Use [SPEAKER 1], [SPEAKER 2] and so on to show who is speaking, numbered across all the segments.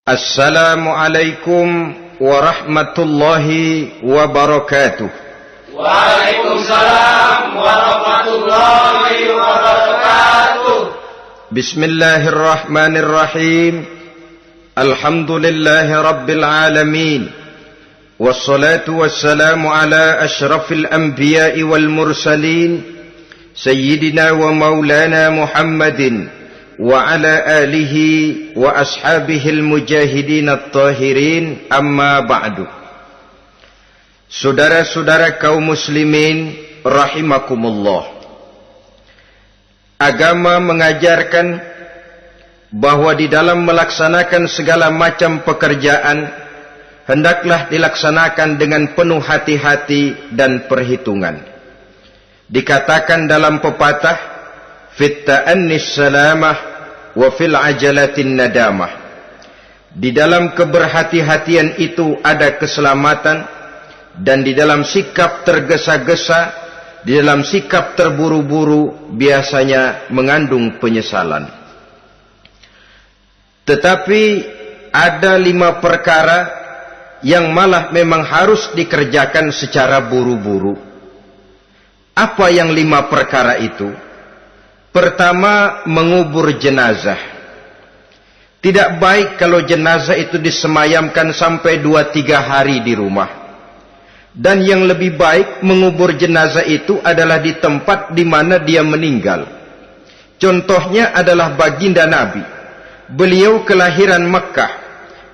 [SPEAKER 1] Assalamualaikum warahmatullahi wabarakatuh.
[SPEAKER 2] Waalaikumsalam warahmatullahi wabarakatuh.
[SPEAKER 1] Bismillahirrahmanirrahim. Alhamdulillahi rabbil alamin. Wassalatu wassalamu ala ashrafil anbiya'i wal mursalin, Sayyidina wa maulana Muhammadin wa ala alihi wa ashabihil mujahidin at-tahirin, amma ba'du. Saudara-saudara kaum muslimin rahimakumullah, agama mengajarkan bahwa di dalam melaksanakan segala macam pekerjaan hendaklah dilaksanakan dengan penuh hati-hati dan perhitungan. Dikatakan dalam pepatah, fit ta'annis salamah wa fil ajalatin nadamah. Di dalam keberhati-hatian itu ada keselamatan, dan di dalam sikap tergesa-gesa, di dalam sikap terburu-buru biasanya mengandung penyesalan. Tetapi ada 5 perkara yang malah memang harus dikerjakan secara buru-buru. Apa yang 5 perkara itu? Pertama, mengubur jenazah. Tidak baik kalau jenazah itu disemayamkan sampai 2-3 hari di rumah. Dan yang lebih baik mengubur jenazah itu adalah di tempat di mana dia meninggal. Contohnya adalah baginda Nabi. Beliau kelahiran Mekah.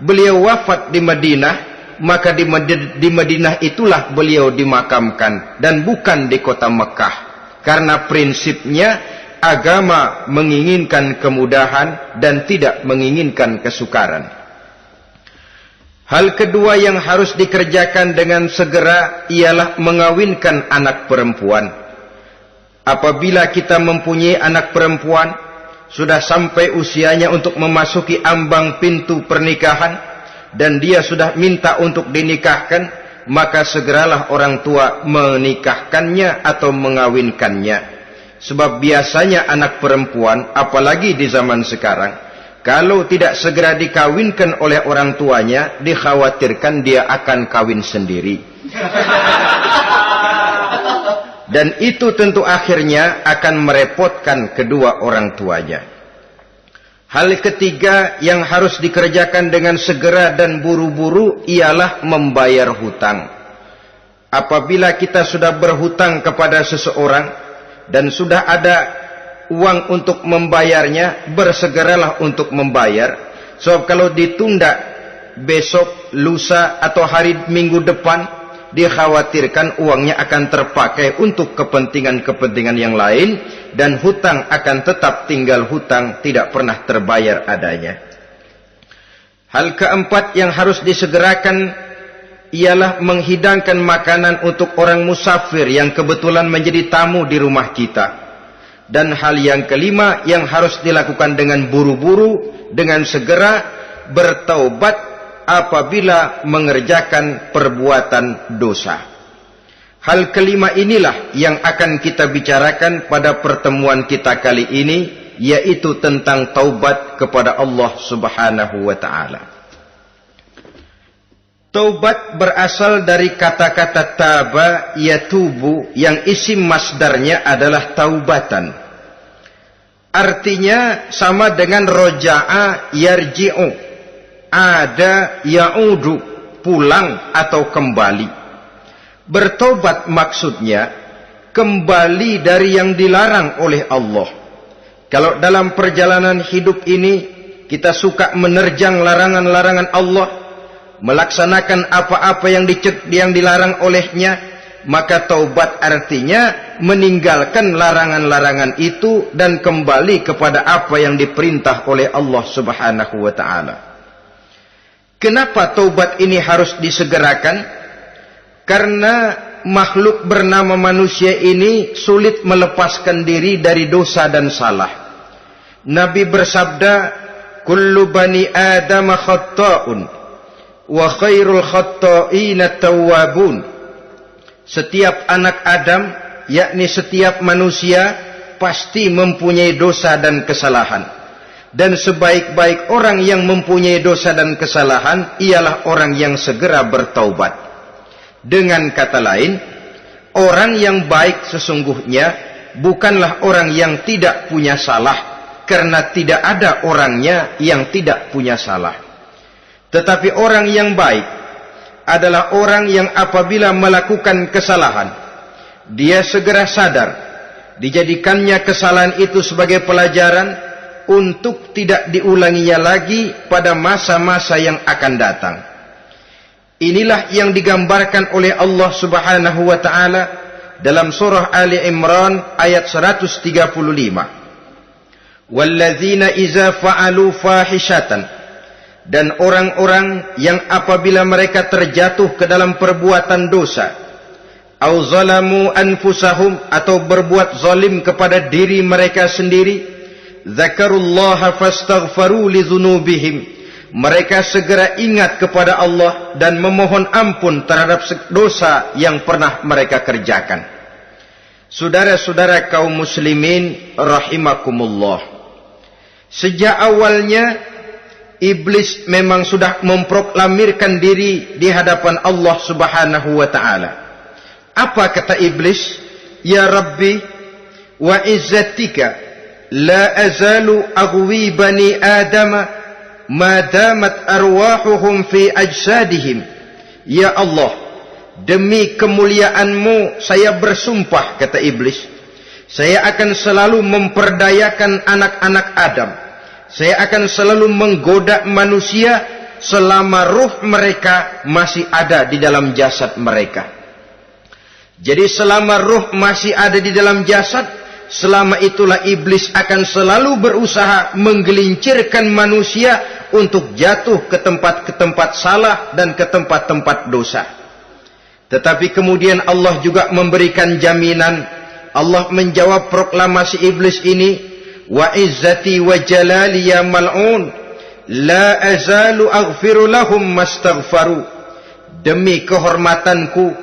[SPEAKER 1] Beliau wafat di Madinah, maka di Madinah itulah beliau dimakamkan dan bukan di kota Mekah. Karena prinsipnya agama menginginkan kemudahan dan tidak menginginkan kesukaran. Hal kedua yang harus dikerjakan dengan segera ialah mengawinkan anak perempuan. Apabila kita mempunyai anak perempuan, sudah sampai usianya untuk memasuki ambang pintu pernikahan, dan dia sudah minta untuk dinikahkan, maka segeralah orang tua menikahkannya atau mengawinkannya. Sebab biasanya anak perempuan, apalagi di zaman sekarang, kalau tidak segera dikawinkan oleh orang tuanya, dikhawatirkan dia akan kawin sendiri. Dan itu tentu akhirnya akan merepotkan kedua orang tuanya. Hal ketiga yang harus dikerjakan dengan segera dan buru-buru ialah membayar hutang. Apabila kita sudah berhutang kepada seseorang dan sudah ada uang untuk membayarnya, bersegeralah untuk membayar. Sebab kalau ditunda besok, lusa atau hari minggu depan, dikhawatirkan uangnya akan terpakai untuk kepentingan-kepentingan yang lain, dan hutang akan tetap tinggal hutang, tidak pernah terbayar adanya. Hal keempat yang harus disegerakan ialah menghidangkan makanan untuk orang musafir yang kebetulan menjadi tamu di rumah kita. Dan hal yang kelima yang harus dilakukan dengan buru-buru, dengan segera, bertaubat apabila mengerjakan perbuatan dosa. Hal kelima inilah yang akan kita bicarakan pada pertemuan kita kali ini, yaitu tentang taubat kepada Allah Subhanahu wa ta'ala. Taubat berasal dari kata-kata taba yatubu, yang isim masdarnya adalah taubatan. Artinya sama dengan roja'a yarji'u, ada ya'udu, pulang atau kembali. Bertobat maksudnya kembali dari yang dilarang oleh Allah. Kalau dalam perjalanan hidup ini kita suka menerjang larangan-larangan Allah, melaksanakan apa-apa yang dilarang olehnya, maka taubat artinya meninggalkan larangan-larangan itu dan kembali kepada apa yang diperintah oleh Allah Subhanahu wa ta'ala. Kenapa taubat ini harus disegerakan? Karena makhluk bernama manusia ini sulit melepaskan diri dari dosa dan salah. Nabi bersabda, kullu bani Adam khatta'un wa khairul khatta'ina tawwabun. Setiap anak Adam, yakni setiap manusia, pasti mempunyai dosa dan kesalahan. Dan sebaik-baik orang yang mempunyai dosa dan kesalahan ialah orang yang segera bertaubat. Dengan kata lain, orang yang baik sesungguhnya bukanlah orang yang tidak punya salah, karena tidak ada orangnya yang tidak punya salah. Tetapi orang yang baik adalah orang yang apabila melakukan kesalahan, dia segera sadar, dijadikannya kesalahan itu sebagai pelajaran untuk tidak diulanginya lagi pada masa-masa yang akan datang. Inilah yang digambarkan oleh Allah Subhanahu wa taala dalam surah Ali Imran ayat 135. Walladzina iza fa'alu fahishatan, dan orang-orang yang apabila mereka terjatuh ke dalam perbuatan dosa, au zalamu anfusahum, atau berbuat zalim kepada diri mereka sendiri, dzakarullaha fastaghfaru lidzunubihim, mereka segera ingat kepada Allah dan memohon ampun terhadap dosa yang pernah mereka kerjakan. Saudara-saudara kaum muslimin rahimakumullah, sejak awalnya iblis memang sudah memproklamirkan diri di hadapan Allah Subhanahu wa taala. Apa kata iblis? Ya Rabbi wa izzatika la azalu aghwi bani adama ma damat arwahuhum fi ajsadihim. Ya Allah, demi kemuliaanmu saya bersumpah, kata iblis, saya akan selalu memperdayakan anak-anak Adam. Saya akan selalu menggoda manusia selama ruh mereka masih ada di dalam jasad mereka. Jadi selama ruh masih ada di dalam jasad, selama itulah iblis akan selalu berusaha menggelincirkan manusia untuk jatuh ke tempat-tempat salah dan ke tempat-tempat dosa. Tetapi kemudian Allah juga memberikan jaminan. Allah menjawab proklamasi iblis ini, wa izzati wa jalali ya mal'un la azalu aghfiru lahum mastaghfaru. Demi kehormatanku,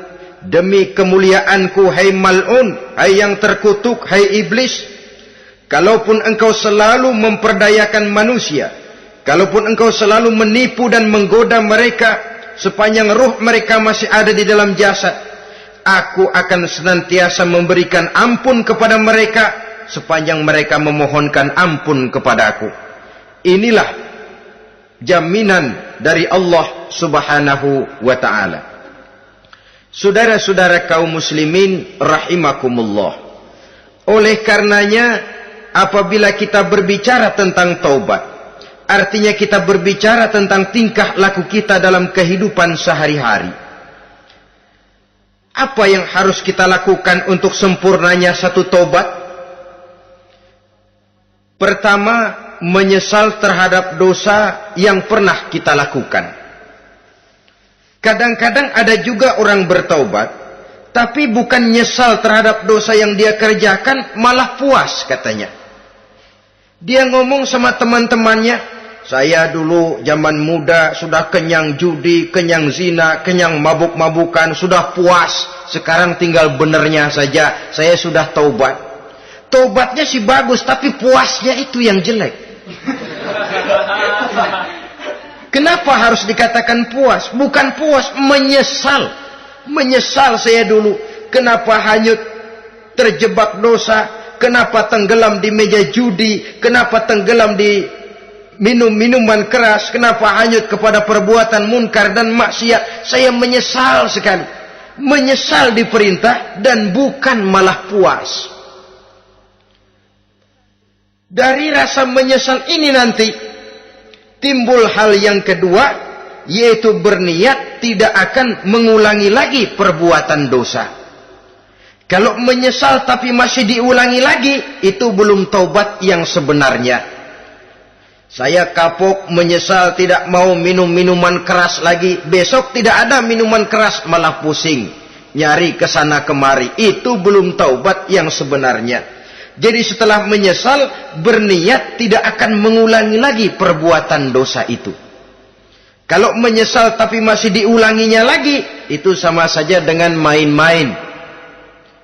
[SPEAKER 1] demi kemuliaanku, hai mal'un, hai yang terkutuk, hai iblis, kalaupun engkau selalu memperdayakan manusia, kalaupun engkau selalu menipu dan menggoda mereka sepanjang ruh mereka masih ada di dalam jasad, aku akan senantiasa memberikan ampun kepada mereka sepanjang mereka memohonkan ampun kepadaku. Inilah jaminan dari Allah Subhanahu wa ta'ala. Saudara-saudara kaum muslimin rahimakumullah, oleh karenanya apabila kita berbicara tentang taubat, artinya kita berbicara tentang tingkah laku kita dalam kehidupan sehari-hari. Apa yang harus kita lakukan untuk sempurnanya satu taubat? Pertama, menyesal terhadap dosa yang pernah kita lakukan. Kadang-kadang ada juga orang bertaubat, tapi bukan nyesal terhadap dosa yang dia kerjakan, malah puas katanya. Dia ngomong sama teman-temannya, saya dulu zaman muda sudah kenyang judi, kenyang zina, kenyang mabuk-mabukan, sudah puas. Sekarang tinggal benernya saja, saya sudah taubat. Taubatnya sih bagus, tapi puasnya itu yang jelek. Kenapa harus dikatakan puas? Bukan puas, menyesal. Menyesal saya dulu. Kenapa hanyut terjebak dosa? Kenapa tenggelam di meja judi? Kenapa tenggelam di minum-minuman keras? Kenapa hanyut kepada perbuatan munkar dan maksiat? Saya menyesal sekali. Menyesal diperintah dan bukan malah puas. Dari rasa menyesal ini nanti timbul hal yang kedua, yaitu berniat tidak akan mengulangi lagi perbuatan dosa. Kalau menyesal tapi masih diulangi lagi, itu belum taubat yang sebenarnya. Saya kapok, menyesal, tidak mau minum minuman keras lagi. Besok tidak ada minuman keras, malah pusing, nyari kesana kemari. Itu belum taubat yang sebenarnya. Jadi setelah menyesal, berniat tidak akan mengulangi lagi perbuatan dosa itu. Kalau menyesal tapi masih diulanginya lagi, itu sama saja dengan main-main.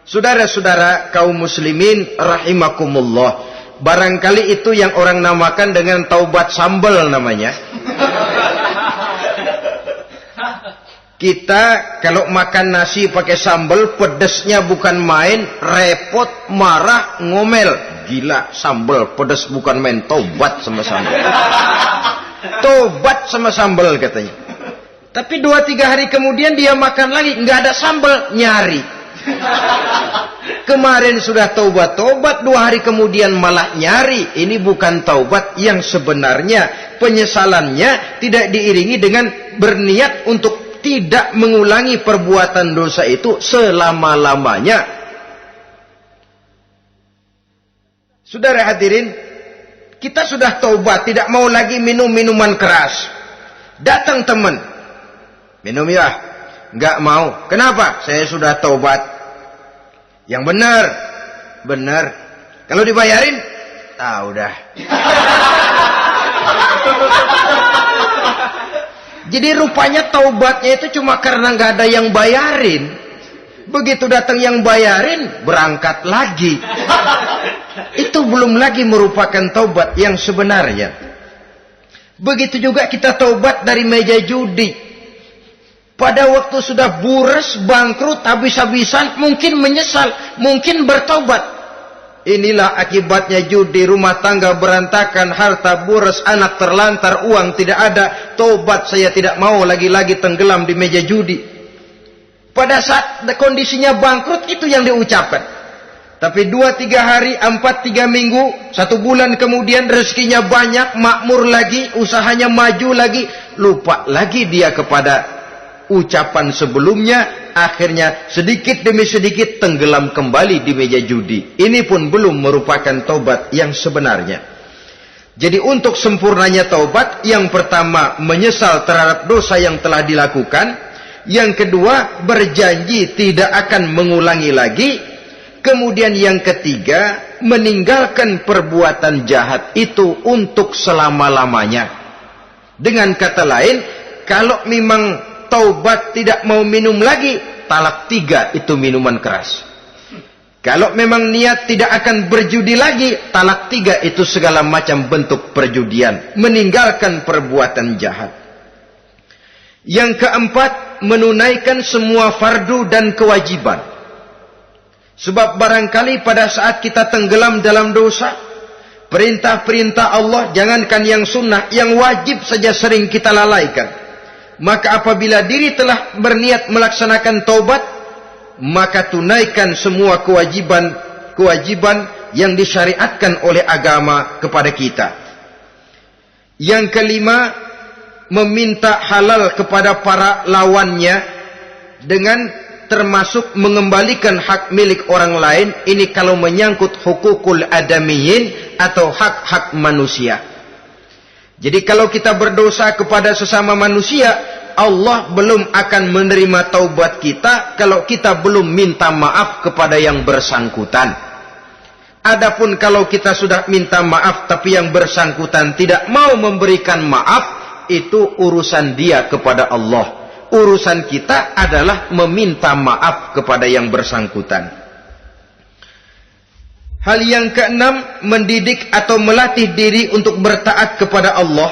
[SPEAKER 1] Saudara-saudara kaum muslimin rahimakumullah, Barangkali itu yang orang namakan dengan taubat sambal namanya. Kita kalau makan nasi pakai sambal, pedesnya bukan main, repot, marah, ngomel. Gila, sambal pedes bukan main, taubat sama sambal. Tobat sama sambal katanya. Tapi 2-3 hari kemudian dia makan lagi, nggak ada sambal, nyari. Kemarin sudah taubat, 2 hari kemudian malah nyari. Ini bukan taubat yang sebenarnya. Penyesalannya tidak diiringi dengan berniat untuk tidak mengulangi perbuatan dosa itu selama-lamanya. Saudara hadirin, kita sudah taubat, tidak mau lagi minum minuman keras. Datang teman, minum ya? Enggak mau. Kenapa? Saya sudah taubat. Yang benar, benar. Kalau dibayarin, udah. Jadi rupanya taubatnya itu cuma karena nggak ada yang bayarin. Begitu datang yang bayarin, berangkat lagi. Itu belum lagi merupakan taubat yang sebenarnya. Begitu juga kita taubat dari meja judi. Pada waktu sudah buras, bangkrut, habis-habisan, mungkin menyesal, mungkin bertaubat. Inilah akibatnya judi, rumah tangga berantakan, harta buras, anak terlantar, uang tidak ada. Taubat, saya tidak mau lagi-lagi tenggelam di meja judi. Pada saat kondisinya bangkrut, itu yang diucapkan. Tapi 2-3 hari, 4-3 minggu, 1 bulan kemudian rezekinya banyak, makmur lagi, usahanya maju lagi, lupa lagi dia kepada ucapan sebelumnya. Akhirnya sedikit demi sedikit tenggelam kembali di meja judi. Ini pun belum merupakan taubat yang sebenarnya. Jadi untuk sempurnanya taubat, yang pertama menyesal terhadap dosa yang telah dilakukan. Yang kedua berjanji tidak akan mengulangi lagi. Kemudian yang ketiga meninggalkan perbuatan jahat itu untuk selama-lamanya. Dengan kata lain, kalau memang taubat tidak mau minum lagi, talak 3 itu minuman keras. Kalau memang niat tidak akan berjudi lagi, talak 3 itu segala macam bentuk perjudian, meninggalkan perbuatan jahat. Yang keempat, menunaikan semua fardu dan kewajiban. Sebab barangkali pada saat kita tenggelam dalam dosa, perintah-perintah Allah, jangankan yang sunnah, yang wajib saja sering kita lalaikan. Maka apabila diri telah berniat melaksanakan taubat, maka tunaikan semua kewajiban yang disyariatkan oleh agama kepada kita. Yang kelima, meminta halal kepada para lawannya dengan termasuk mengembalikan hak milik orang lain. Ini kalau menyangkut hukukul adamiyin atau hak-hak manusia. Jadi kalau kita berdosa kepada sesama manusia, Allah belum akan menerima taubat kita kalau kita belum minta maaf kepada yang bersangkutan. Adapun kalau kita sudah minta maaf tapi yang bersangkutan tidak mau memberikan maaf, itu urusan dia kepada Allah. Urusan kita adalah meminta maaf kepada yang bersangkutan. Hal yang keenam, mendidik atau melatih diri untuk bertaat kepada Allah.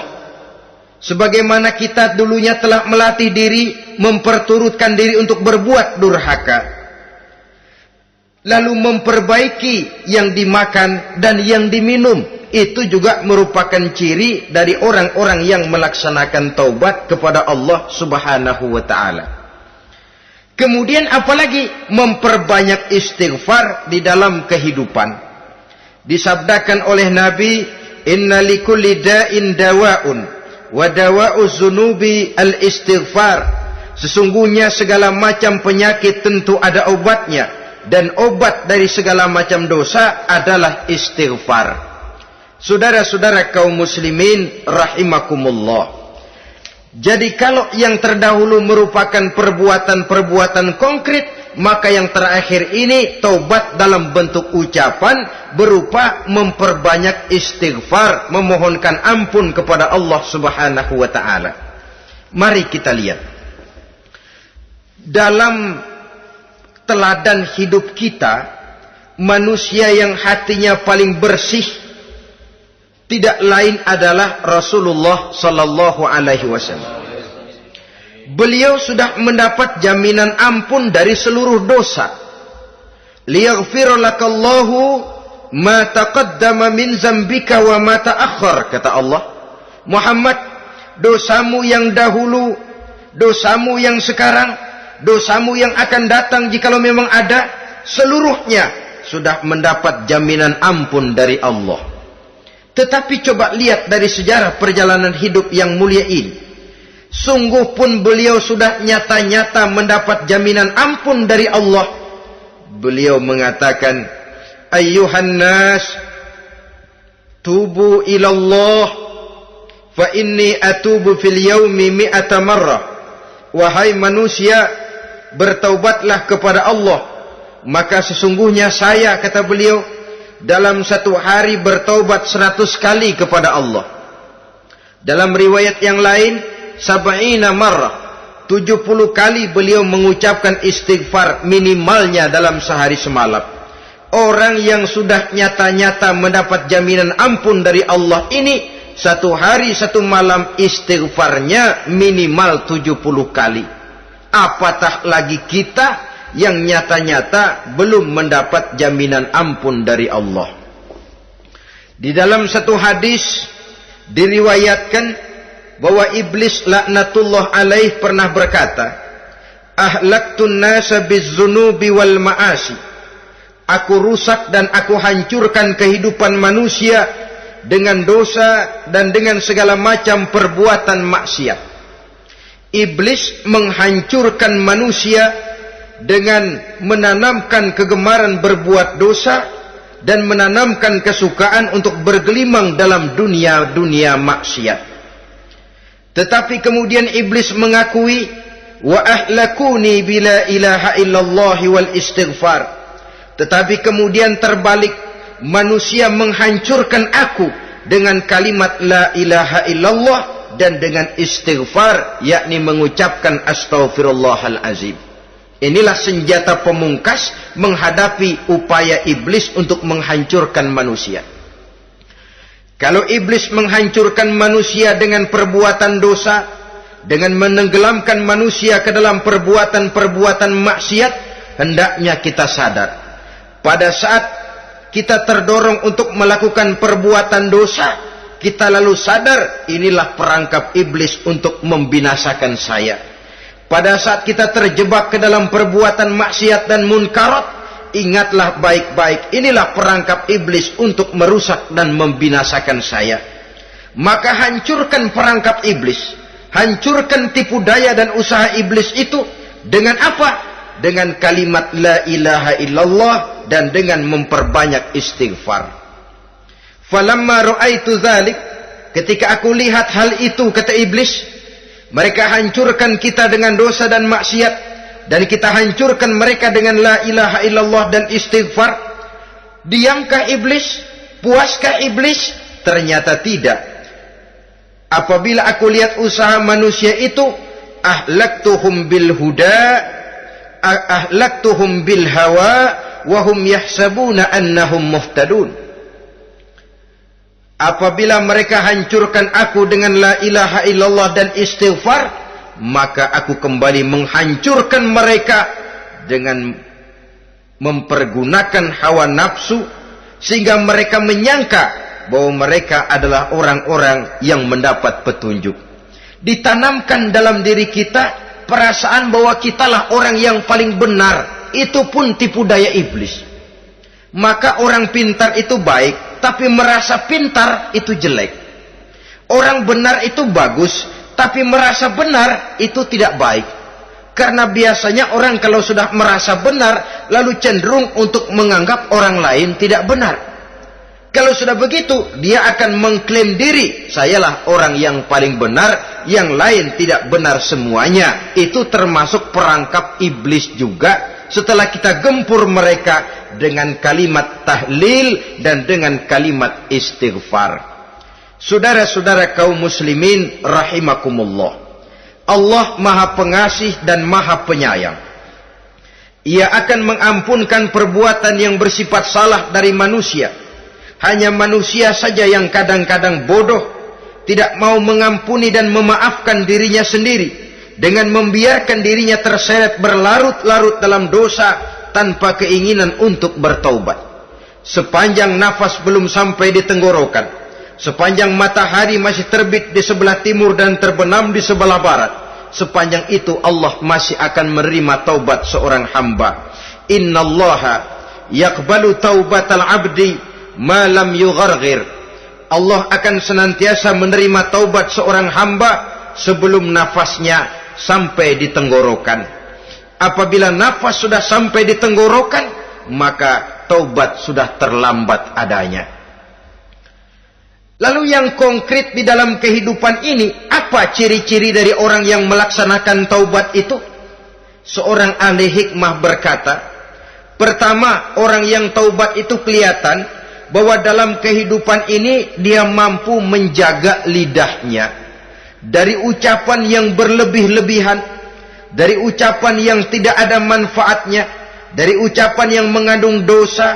[SPEAKER 1] Sebagaimana kita dulunya telah melatih diri, memperturutkan diri untuk berbuat durhaka. Lalu memperbaiki yang dimakan dan yang diminum. Itu juga merupakan ciri dari orang-orang yang melaksanakan taubat kepada Allah Subhanahu wa ta'ala. Kemudian apalagi memperbanyak istighfar di dalam kehidupan. Disabdakan oleh Nabi, inna likulli da'in dawa'un wa dawa'u zunubi al-istighfar. Sesungguhnya segala macam penyakit tentu ada obatnya, dan obat dari segala macam dosa adalah istighfar. Saudara-saudara kaum muslimin rahimakumullah. Jadi kalau yang terdahulu merupakan perbuatan-perbuatan konkret, maka yang terakhir ini taubat dalam bentuk ucapan berupa memperbanyak istighfar, memohonkan ampun kepada Allah Subhanahu wa ta'ala. Mari kita lihat. Dalam teladan hidup kita, manusia yang hatinya paling bersih, tidak lain adalah Rasulullah sallallahu alaihi wasallam. Beliau sudah mendapat jaminan ampun dari seluruh dosa. Liyaghfir lakallahu ma taqaddama min zambika wa ma ta'akhkhar, kata Allah. Muhammad, dosamu yang dahulu, dosamu yang sekarang, dosamu yang akan datang jikalau memang ada, seluruhnya sudah mendapat jaminan ampun dari Allah. Tetapi coba lihat dari sejarah perjalanan hidup yang mulia ini. Sungguh pun beliau sudah nyata-nyata mendapat jaminan ampun dari Allah. Beliau mengatakan, ayyuhan nas, tubu ilallah, fa inni atubu fil yaumi mi'ata marrah. Wahai manusia, bertaubatlah kepada Allah, maka sesungguhnya saya, kata beliau, dalam satu hari bertaubat 100 kali kepada Allah. Dalam riwayat yang lain, sab'ina marrah, 70 kali beliau mengucapkan istighfar minimalnya dalam sehari semalam. Orang yang sudah nyata-nyata mendapat jaminan ampun dari Allah ini, satu hari satu malam istighfarnya minimal 70 kali. Apatah lagi kita yang nyata-nyata belum mendapat jaminan ampun dari Allah. Di dalam satu hadis diriwayatkan bahwa iblis laknatullah alaih pernah berkata, ahlaktun nasa bizzunubi wal ma'asi. Aku rusak dan aku hancurkan kehidupan manusia dengan dosa dan dengan segala macam perbuatan maksiat. Iblis menghancurkan manusia dengan menanamkan kegemaran berbuat dosa dan menanamkan kesukaan untuk bergelimang dalam dunia maksiat. Tetapi kemudian iblis mengakui, wa ahlakuni bila ilaha illallah wal istighfar. Tetapi kemudian terbalik, manusia menghancurkan aku dengan kalimat la ilaha illallah dan dengan istighfar, yakni mengucapkan astaghfirullahal azim. Inilah senjata pemungkas menghadapi upaya iblis untuk menghancurkan manusia. Kalau iblis menghancurkan manusia dengan perbuatan dosa, dengan menenggelamkan manusia ke dalam perbuatan-perbuatan maksiat, hendaknya kita sadar. Pada saat kita terdorong untuk melakukan perbuatan dosa, kita lalu sadar, inilah perangkap iblis untuk membinasakan saya. Pada saat kita terjebak ke dalam perbuatan maksiat dan munkarat, ingatlah baik-baik, inilah perangkap iblis untuk merusak dan membinasakan saya. Maka hancurkan perangkap iblis, hancurkan tipu daya dan usaha iblis itu dengan apa? Dengan kalimat la ilaha illallah dan dengan memperbanyak istighfar. Falamma ra'aitu dzalik, ketika aku lihat hal itu, kata iblis, mereka hancurkan kita dengan dosa dan maksiat, dan kita hancurkan mereka dengan la ilaha illallah dan istighfar. Diamkah iblis? Puaskah iblis? Ternyata tidak. Apabila aku lihat usaha manusia itu, ahlaktuhum bil huda, ahlaktuhum bil hawa, wahum yahsabuna annahum muhtadun. Apabila mereka hancurkan aku dengan la ilaha illallah dan istighfar, maka aku kembali menghancurkan mereka dengan mempergunakan hawa nafsu, sehingga mereka menyangka bahwa mereka adalah orang-orang yang mendapat petunjuk. Ditanamkan dalam diri kita perasaan bahwa kitalah orang yang paling benar. Itu pun tipu daya iblis. Maka orang pintar itu baik, tapi merasa pintar itu jelek. Orang benar itu bagus, tapi merasa benar itu tidak baik. Karena biasanya orang kalau sudah merasa benar, lalu cenderung untuk menganggap orang lain tidak benar. Kalau sudah begitu, dia akan mengklaim diri, sayalah orang yang paling benar, yang lain tidak benar semuanya. Itu termasuk perangkap iblis juga. Setelah kita gempur mereka dengan kalimat tahlil dan dengan kalimat istighfar. Saudara-saudara kaum muslimin rahimakumullah, Allah Maha Pengasih dan Maha Penyayang. Ia akan mengampunkan perbuatan yang bersifat salah dari manusia, Hanya manusia saja yang kadang-kadang bodoh, tidak mau mengampuni dan memaafkan dirinya sendiri, dengan membiarkan dirinya terseret berlarut-larut dalam dosa tanpa keinginan untuk bertaubat. Sepanjang nafas belum sampai di tenggorokan, sepanjang matahari masih terbit di sebelah timur dan terbenam di sebelah barat, sepanjang itu Allah masih akan menerima taubat seorang hamba. Innallaha yaqbalu taubatal abdi ma lam yugharghir. Allah akan senantiasa menerima taubat seorang hamba sebelum nafasnya sampai di tenggorokan. Apabila nafas sudah sampai di tenggorokan, maka taubat sudah terlambat adanya. Lalu yang konkret di dalam kehidupan ini, apa ciri-ciri dari orang yang melaksanakan taubat itu? Seorang ahli hikmah berkata, pertama, orang yang taubat itu kelihatan bahwa dalam kehidupan ini dia mampu menjaga lidahnya dari ucapan yang berlebih-lebihan, dari ucapan yang tidak ada manfaatnya, dari ucapan yang mengandung dosa,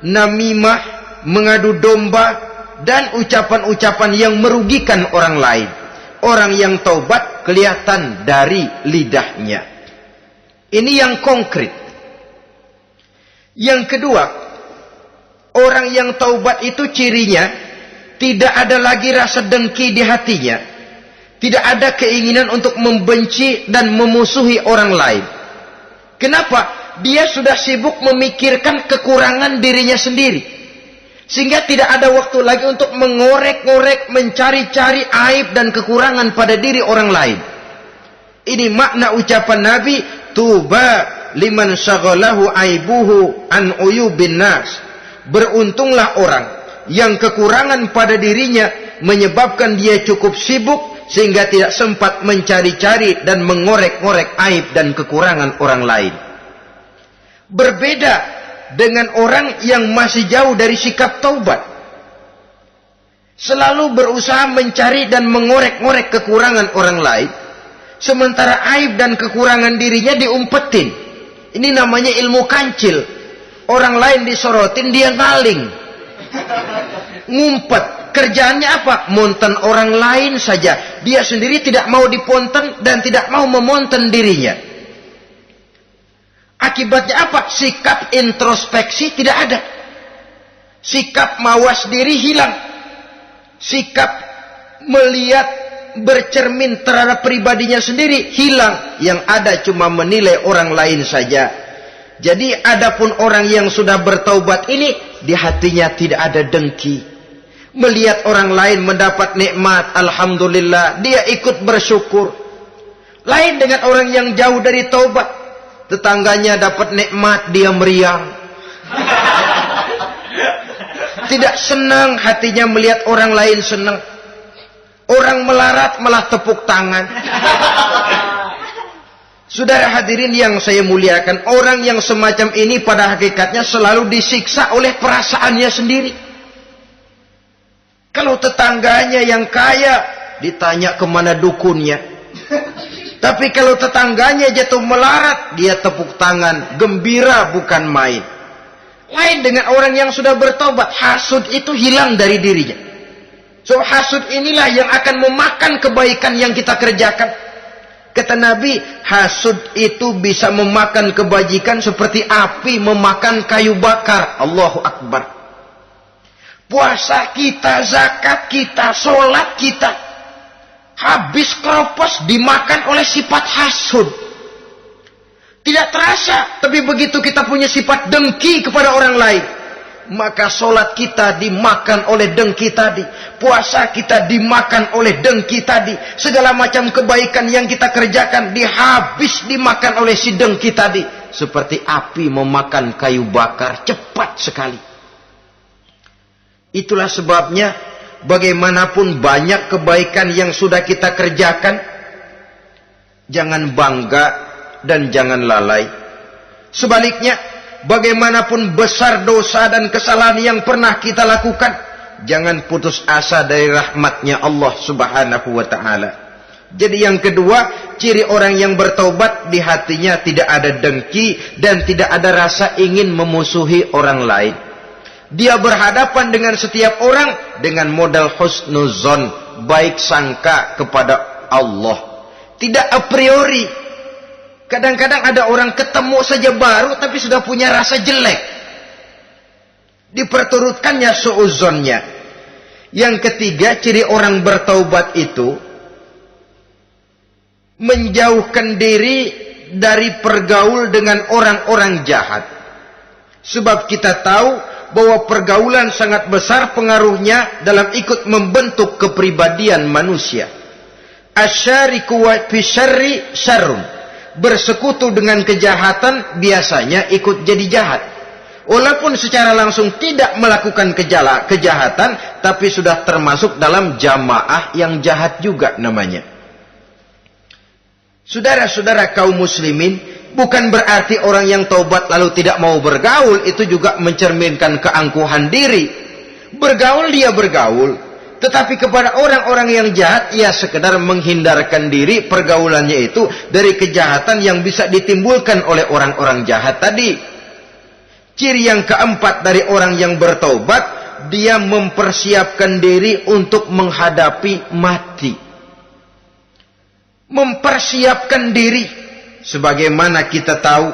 [SPEAKER 1] namimah, mengadu domba, dan ucapan-ucapan yang merugikan orang lain. Orang yang taubat kelihatan dari lidahnya. Ini yang konkret. Yang kedua, orang yang taubat itu cirinya tidak ada lagi rasa dengki di hatinya. Tidak ada keinginan untuk membenci dan memusuhi orang lain. Kenapa? Dia sudah sibuk memikirkan kekurangan dirinya sendiri. Sehingga tidak ada waktu lagi untuk mengorek-ngorek, mencari-cari aib dan kekurangan pada diri orang lain. Ini makna ucapan Nabi, tuba liman syaghalahu aibuhu an uyubin nas. Beruntunglah orang yang kekurangan pada dirinya menyebabkan dia cukup sibuk sehingga tidak sempat mencari-cari dan mengorek-ngorek aib dan kekurangan orang lain. Berbeda dengan orang yang masih jauh dari sikap taubat. Selalu berusaha mencari dan mengorek-ngorek kekurangan orang lain, sementara aib dan kekurangan dirinya diumpetin. Ini namanya ilmu kancil. Orang lain disorotin, dia ngaling, ngumpet. Kerjaannya apa? Monten orang lain saja. Dia sendiri tidak mau diponten dan tidak mau memonten dirinya. Akibatnya apa? Sikap introspeksi tidak ada. Sikap mawas diri hilang. Sikap melihat, bercermin terhadap pribadinya sendiri hilang. Yang ada cuma menilai orang lain saja. Jadi adapun orang yang sudah bertaubat ini, di hatinya tidak ada dengki. Melihat orang lain mendapat nikmat, alhamdulillah, dia ikut bersyukur. Lain dengan orang yang jauh dari taubat. Tetangganya dapat nikmat, dia meriang. Tidak senang hatinya melihat orang lain senang. Orang melarat malah tepuk tangan. Saudara hadirin yang saya muliakan, orang yang semacam ini pada hakikatnya selalu disiksa oleh perasaannya sendiri. Kalau tetangganya yang kaya, ditanya kemana dukunnya. Tapi kalau tetangganya jatuh melarat, dia tepuk tangan, gembira bukan main. Lain dengan orang yang sudah bertobat, hasud itu hilang dari dirinya. So hasud inilah yang akan memakan kebaikan yang kita kerjakan. Kata Nabi, hasud itu bisa memakan kebajikan seperti api memakan kayu bakar. Allahu Akbar. Puasa kita, zakat kita, sholat kita, habis keropos dimakan oleh sifat hasud. Tidak terasa, tapi begitu kita punya sifat dengki kepada orang lain, maka sholat kita dimakan oleh dengki tadi, puasa kita dimakan oleh dengki tadi, segala macam kebaikan yang kita kerjakan dihabis dimakan oleh si dengki tadi, seperti api memakan kayu bakar, cepat sekali. Itulah sebabnya bagaimanapun banyak kebaikan yang sudah kita kerjakan, jangan bangga dan jangan lalai. Sebaliknya, bagaimanapun besar dosa dan kesalahan yang pernah kita lakukan, jangan putus asa dari rahmatnya Allah Subhanahu wa ta'ala. Jadi yang kedua, ciri orang yang bertaubat, di hatinya tidak ada dengki dan tidak ada rasa ingin memusuhi orang lain. Dia berhadapan dengan setiap orang dengan modal husnuzon, baik sangka kepada Allah. Tidak a priori. Kadang-kadang ada orang ketemu saja baru tapi sudah punya rasa jelek. Diperturutkannya suuzonnya. Yang ketiga, ciri orang bertaubat itu menjauhkan diri dari pergaul dengan orang-orang jahat. Sebab kita tahu bahwa pergaulan sangat besar pengaruhnya dalam ikut membentuk kepribadian manusia. Asyariku wa fi syarri syarrun. Bersekutu dengan kejahatan biasanya ikut jadi jahat. Walaupun secara langsung tidak melakukan kejahatan, tapi sudah termasuk dalam jamaah yang jahat juga namanya. Saudara-saudara kaum muslimin, bukan berarti orang yang taubat lalu tidak mau bergaul, itu juga mencerminkan keangkuhan diri. Bergaul dia bergaul, tetapi kepada orang-orang yang jahat, ia sekedar menghindarkan diri pergaulannya itu dari kejahatan yang bisa ditimbulkan oleh orang-orang jahat tadi. Ciri yang keempat dari orang yang bertaubat, dia mempersiapkan diri untuk menghadapi mati. Mempersiapkan diri. Sebagaimana kita tahu,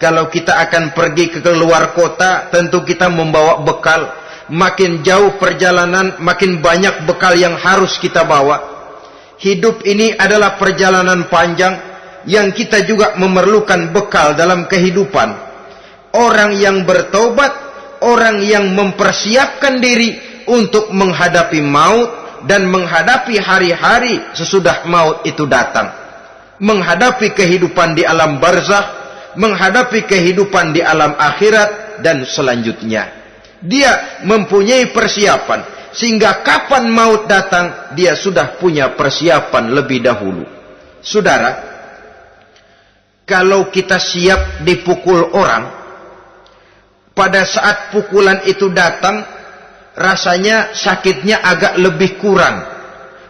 [SPEAKER 1] kalau kita akan pergi ke luar kota, tentu kita membawa bekal. Makin jauh perjalanan, makin banyak bekal yang harus kita bawa. Hidup ini adalah perjalanan panjang yang kita juga memerlukan bekal dalam kehidupan. Orang yang bertaubat, orang yang mempersiapkan diri untuk menghadapi maut dan menghadapi hari-hari sesudah maut itu datang. Menghadapi kehidupan di alam barzakh, menghadapi kehidupan di alam akhirat dan selanjutnya. Dia mempunyai persiapan sehingga kapan maut datang dia sudah punya persiapan lebih dahulu. Saudara, kalau kita siap dipukul orang, pada saat pukulan itu datang, rasanya sakitnya agak lebih kurang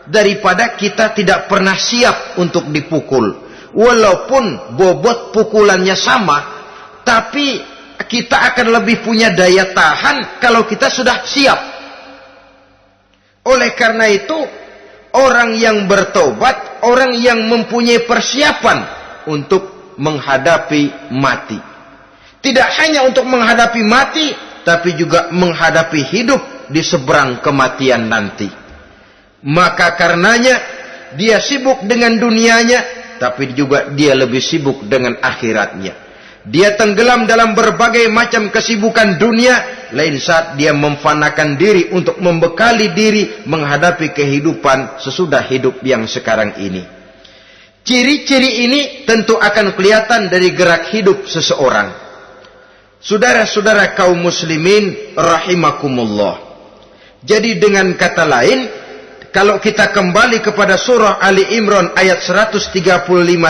[SPEAKER 1] daripada kita tidak pernah siap untuk dipukul. Walaupun bobot pukulannya sama, tapi kita akan lebih punya daya tahan kalau kita sudah siap. Oleh karena itu, orang yang bertobat, orang yang mempunyai persiapan untuk menghadapi mati. Tidak hanya untuk menghadapi mati, tapi juga menghadapi hidup di seberang kematian nanti. Maka karenanya dia sibuk dengan dunianya, tapi juga dia lebih sibuk dengan akhiratnya. Dia tenggelam dalam berbagai macam kesibukan dunia, lain saat dia memfanakan diri untuk membekali diri menghadapi kehidupan sesudah hidup yang sekarang ini. Ciri-ciri ini tentu akan kelihatan dari gerak hidup seseorang. Saudara-saudara kaum muslimin rahimakumullah. Jadi dengan kata lain, kalau kita kembali kepada surah Ali Imran ayat 135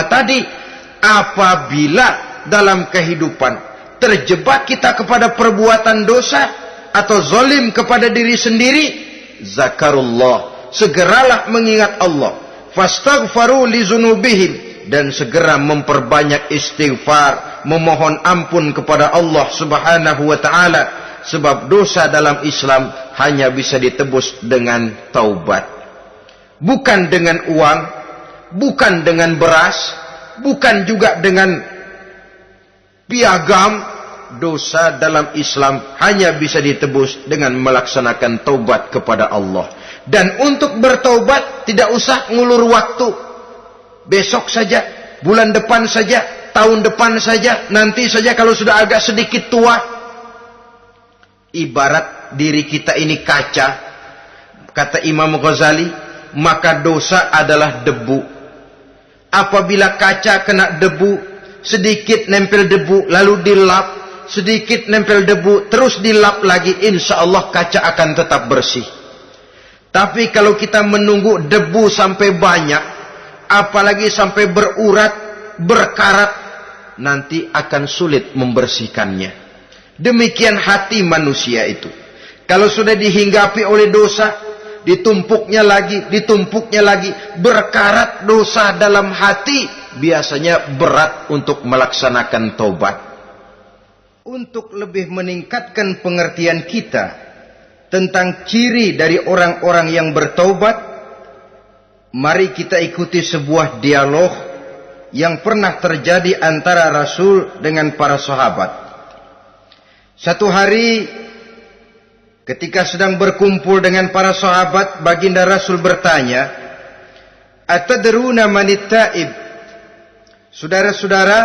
[SPEAKER 1] tadi, apabila dalam kehidupan terjebak kita kepada perbuatan dosa atau zalim kepada diri sendiri, zakarullah, segeralah mengingat Allah, fastaghfaru li dzunubihim, dan segera memperbanyak istighfar, memohon ampun kepada Allah Subhanahu wa taala, sebab dosa dalam Islam hanya bisa ditebus dengan taubat. Bukan dengan uang, bukan dengan beras, bukan juga dengan piagam. Dosa dalam Islam hanya bisa ditebus dengan melaksanakan taubat kepada Allah. Dan untuk bertaubat tidak usah ngulur waktu. Besok saja, bulan depan saja, tahun depan saja, nanti saja kalau sudah agak sedikit tua. Ibarat diri kita ini kaca, kata Imam Ghazali, maka dosa adalah debu. Apabila kaca kena debu, sedikit nempel debu, lalu dilap, sedikit nempel debu, terus dilap lagi, insya Allah kaca akan tetap bersih. Tapi kalau kita menunggu debu sampai banyak, apalagi sampai berurat, berkarat, nanti akan sulit membersihkannya. Demikian hati manusia itu. Kalau sudah dihinggapi oleh dosa, ditumpuknya lagi, berkarat dosa dalam hati, biasanya berat untuk melaksanakan taubat. untuk lebih meningkatkan pengertian kita tentang ciri dari orang-orang yang bertaubat, mari kita ikuti sebuah dialog yang pernah terjadi antara Rasul dengan para sahabat. Satu hari ketika sedang berkumpul dengan para sahabat, baginda Rasul bertanya, "Atadruna manit taib?" Saudara-saudara,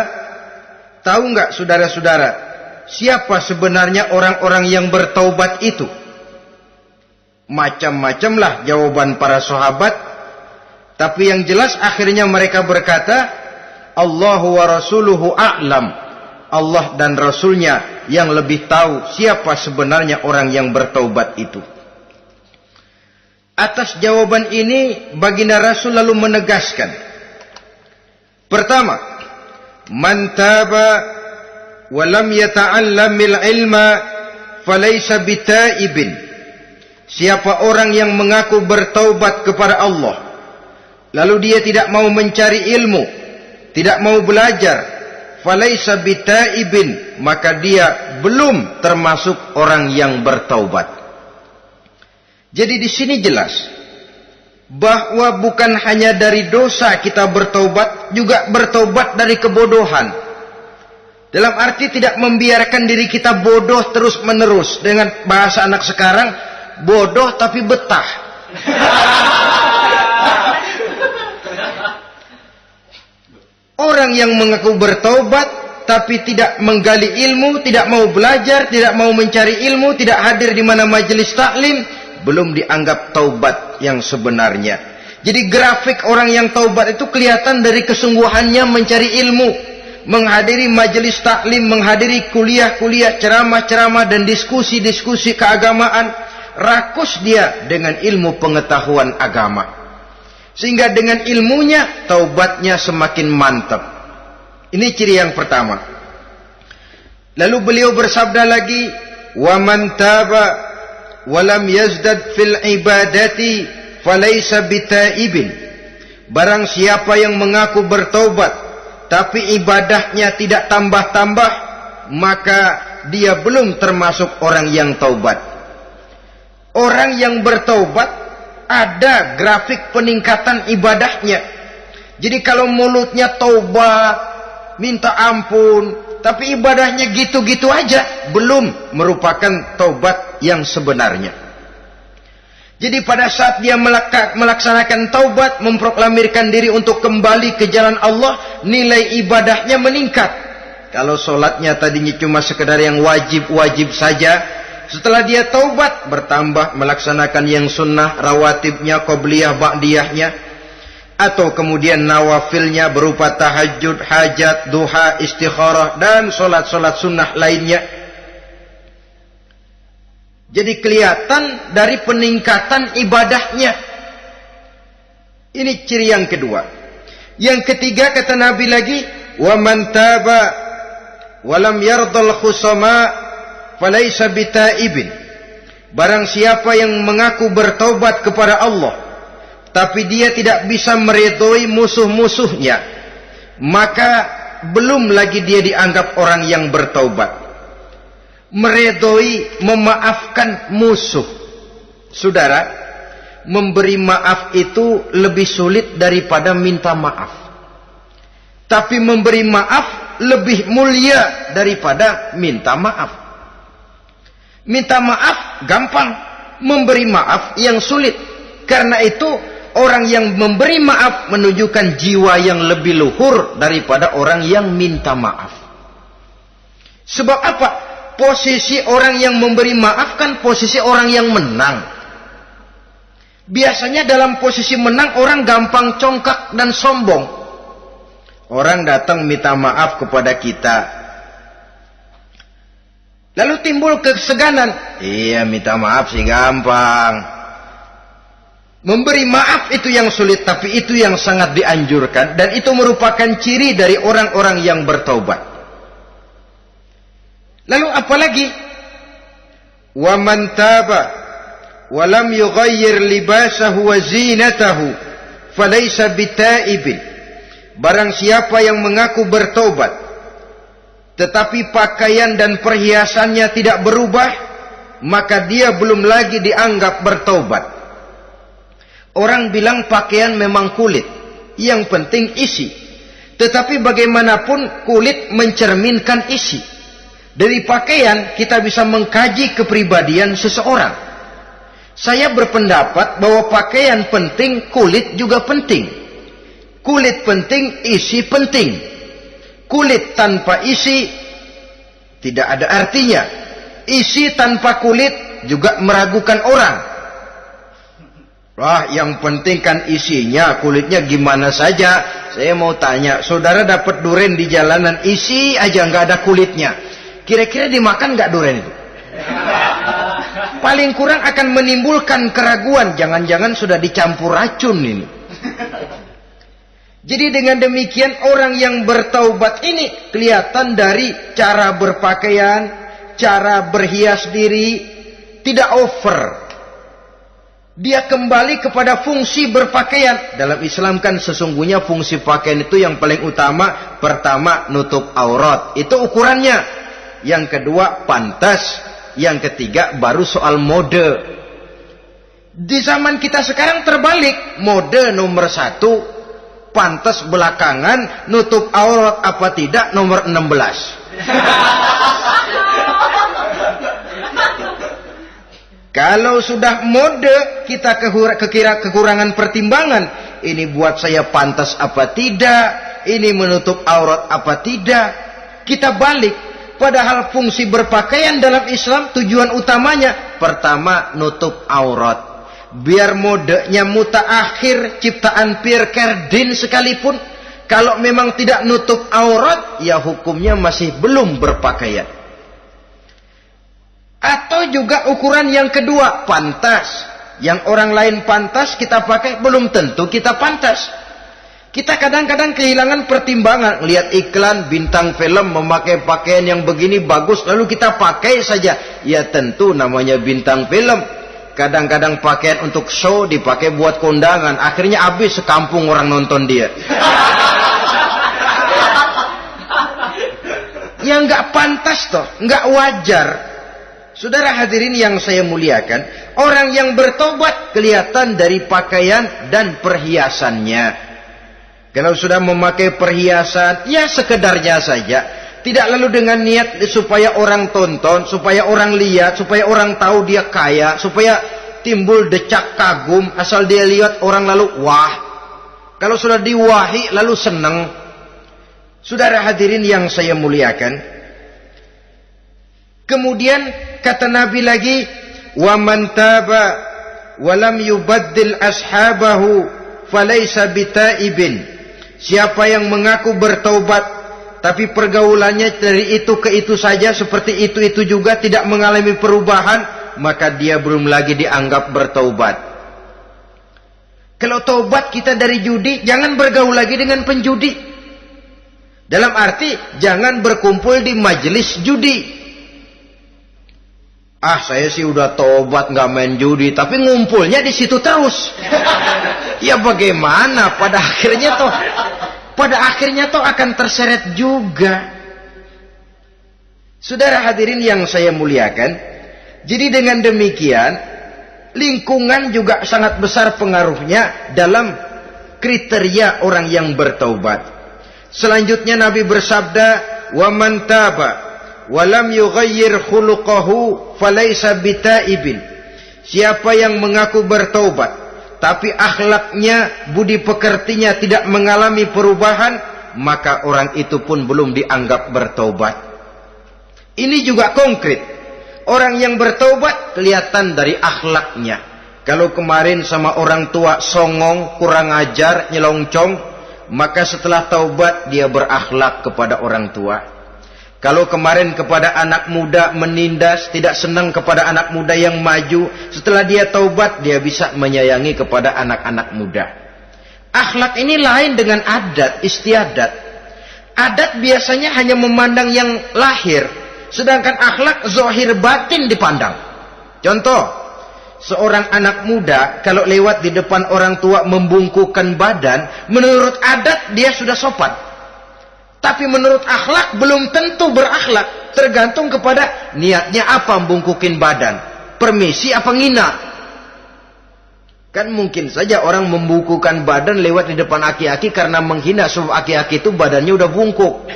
[SPEAKER 1] tahu enggak saudara-saudara, siapa sebenarnya orang-orang yang bertaubat itu? Macam-macamlah jawaban para sahabat, tapi yang jelas akhirnya mereka berkata, Allahu wa rasuluhu a'lam. Allah dan Rasulnya yang lebih tahu siapa sebenarnya orang yang bertaubat itu. Atas jawaban ini, baginda Rasul lalu menegaskan. Pertama, man taba wa lam yata'allamil ilma falaysa bitaibin. Siapa orang yang mengaku bertaubat kepada Allah, lalu dia tidak mau mencari ilmu, tidak mau belajar, falaysa bitaibin, maka dia belum termasuk orang yang bertaubat. Jadi di sini jelas bahwa bukan hanya dari dosa kita bertaubat, juga bertaubat dari kebodohan. Dalam arti tidak membiarkan diri kita bodoh terus menerus. Dengan bahasa anak sekarang, bodoh tapi betah. Orang yang mengaku bertaubat tapi tidak menggali ilmu, tidak mau belajar, tidak mau mencari ilmu, tidak hadir di mana majelis taklim, belum dianggap taubat yang sebenarnya. Jadi grafik orang yang taubat itu kelihatan dari kesungguhannya mencari ilmu, menghadiri majelis taklim, menghadiri kuliah-kuliah, ceramah-ceramah dan diskusi-diskusi keagamaan. Rakus dia dengan ilmu pengetahuan agama. Sehingga dengan ilmunya, taubatnya semakin mantap. Ini ciri yang pertama. Lalu beliau bersabda lagi, وَمَنْ تَابَ وَلَمْ يَزْدَدْ فِي الْعِبَادَةِ فَلَيْسَ بِتَائِبٍ. Barang siapa yang mengaku bertaubat, tapi ibadahnya tidak tambah-tambah, maka dia belum termasuk orang yang taubat. Orang yang bertaubat ada grafik peningkatan ibadahnya. Jadi kalau mulutnya taubat, minta ampun, tapi ibadahnya gitu-gitu aja, belum merupakan taubat yang sebenarnya. Jadi pada saat dia melaksanakan taubat, memproklamirkan diri untuk kembali ke jalan Allah, nilai ibadahnya meningkat. Kalau sholatnya tadinya cuma sekedar yang wajib-wajib saja, setelah dia taubat, bertambah melaksanakan yang sunnah, rawatibnya, qobliyah, ba'diyahnya, atau kemudian nawafilnya berupa tahajud, hajat, duha, istikharah, dan solat-solat sunnah lainnya. Jadi kelihatan dari peningkatan ibadahnya. Ini ciri yang kedua. Yang ketiga kata Nabi lagi, وَمَنْ تَابَ وَلَمْ يَرْضَ الْخُصَمَاء falaysa bitaibin. Barang siapa yang mengaku bertaubat kepada Allah, tapi dia tidak bisa meridhoi musuh-musuhnya, maka belum lagi dia dianggap orang yang bertaubat. Meridhoi, memaafkan musuh. Saudara, memberi maaf itu lebih sulit daripada minta maaf. Tapi memberi maaf lebih mulia daripada minta maaf. Minta maaf gampang, memberi maaf yang sulit. Karena itu orang yang memberi maaf menunjukkan jiwa yang lebih luhur daripada orang yang minta maaf. Sebab apa? Posisi orang yang memberi maaf kan posisi orang yang menang. Biasanya dalam posisi menang orang gampang congkak dan sombong. Orang datang minta maaf kepada kita, lalu timbul keseganan. Iya, minta maaf sih gampang. Memberi maaf itu yang sulit, tapi itu yang sangat dianjurkan. Dan itu merupakan ciri dari orang-orang yang bertaubat. Lalu apalagi? وَمَنْ تَابَ وَلَمْ يُغَيِّرْ لِبَاسَهُ وَزِينَتَهُ فَلَيْسَ بِتَائِبٍ. Barang siapa yang mengaku bertaubat, tetapi pakaian dan perhiasannya tidak berubah, maka dia belum lagi dianggap bertaubat. Orang bilang pakaian memang kulit, yang penting isi. Tetapi bagaimanapun kulit mencerminkan isi. Dari pakaian kita bisa mengkaji kepribadian seseorang. Saya berpendapat bahwa pakaian penting, kulit juga penting. Kulit penting, isi penting. Kulit tanpa isi tidak ada artinya. Isi tanpa kulit juga meragukan orang. Wah, yang penting kan isinya, kulitnya gimana saja. Saya mau tanya, saudara dapat duren di jalanan, isi aja nggak ada kulitnya. Kira-kira dimakan nggak duren itu? Paling kurang akan menimbulkan keraguan. Jangan-jangan sudah dicampur racun ini. Jadi dengan demikian orang yang bertaubat ini kelihatan dari cara berpakaian, cara berhias diri, tidak over. Dia kembali kepada fungsi berpakaian. Dalam Islam kan sesungguhnya fungsi pakaian itu yang paling utama. Pertama, nutup aurat. Itu ukurannya. Yang kedua, pantas. Yang ketiga, baru soal mode. Di zaman kita sekarang terbalik. Mode nomor 1, pantas belakangan, nutup aurat apa tidak nomor 16. Kalau sudah mode, kita kekurangan pertimbangan. Ini buat saya pantas apa tidak, ini menutup aurat apa tidak. Kita balik. Padahal fungsi berpakaian dalam Islam tujuan utamanya pertama nutup aurat. Biar modenya mutaakhir ciptaan Pierre Cardin sekalipun, kalau memang tidak nutup aurat, ya hukumnya masih belum berpakaian. Atau juga ukuran yang kedua, pantas. Yang orang lain pantas kita pakai, belum tentu kita pantas. Kita kadang-kadang kehilangan pertimbangan. Lihat iklan bintang film memakai pakaian yang begini bagus, lalu kita pakai saja. Ya tentu namanya bintang film. Kadang-kadang pakaian untuk show dipakai buat kondangan. Akhirnya habis sekampung orang nonton dia. Ya nggak pantas toh, nggak wajar. Saudara hadirin yang saya muliakan, orang yang bertobat kelihatan dari pakaian dan perhiasannya. Kalau sudah memakai perhiasan, ya sekedarnya saja. Tidak lalu dengan niat supaya orang tonton, supaya orang lihat, supaya orang tahu dia kaya, supaya timbul decak kagum, asal dia lihat orang lalu wah. Kalau sudah diwahi lalu senang. Saudara hadirin yang saya muliakan. Kemudian kata Nabi lagi, wa man taba wa lam yubaddil ashabahu falaysa bitaibin. Siapa yang mengaku bertaubat tapi pergaulannya dari itu ke itu saja, seperti itu juga tidak mengalami perubahan, maka dia belum lagi dianggap bertaubat. Kalau taubat kita dari judi, jangan bergaul lagi dengan penjudi. Dalam arti jangan berkumpul di majelis judi. Ah, saya sih udah tobat nggak main judi, tapi ngumpulnya di situ terus. Ya bagaimana? Pada akhirnya toh akan terseret juga. Saudara hadirin yang saya muliakan, jadi dengan demikian lingkungan juga sangat besar pengaruhnya dalam kriteria orang yang bertaubat. Selanjutnya Nabi bersabda, "Wa man taba walam yughayyir khuluquhu falaysa bitaibin." Siapa yang mengaku bertaubat tapi akhlaknya, budi pekertinya tidak mengalami perubahan, maka orang itu pun belum dianggap bertaubat. Ini juga konkret. Orang yang bertaubat kelihatan dari akhlaknya. Kalau kemarin sama orang tua songong, kurang ajar, nyelongcong, maka setelah taubat dia berakhlak kepada orang tua. Kalau kemarin kepada anak muda menindas, tidak senang kepada anak muda yang maju, setelah dia taubat dia bisa menyayangi kepada anak-anak muda. Akhlak ini lain dengan adat, istiadat. Adat biasanya hanya memandang yang lahir, sedangkan akhlak zahir batin dipandang. Contoh, seorang anak muda kalau lewat di depan orang tua membungkukkan badan, menurut adat dia sudah sopan. Tapi menurut akhlak belum tentu berakhlak. Tergantung kepada niatnya apa membungkukin badan. Permisi apa ngina. Kan mungkin saja orang membungkukan badan lewat di depan aki-aki karena menghina sebab aki-aki itu badannya udah bungkuk.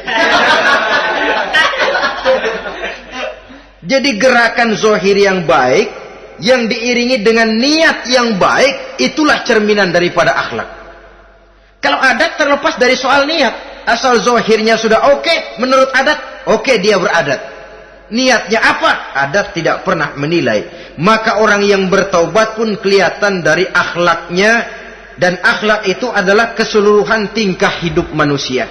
[SPEAKER 1] Jadi gerakan zohir yang baik yang diiringi dengan niat yang baik itulah cerminan daripada akhlak. Kalau adat terlepas dari soal niat, asal zohirnya sudah oke, menurut adat oke dia beradat. Niatnya apa? Adat tidak pernah menilai. Maka orang yang bertaubat pun kelihatan dari akhlaknya, dan akhlak itu adalah keseluruhan tingkah hidup manusia.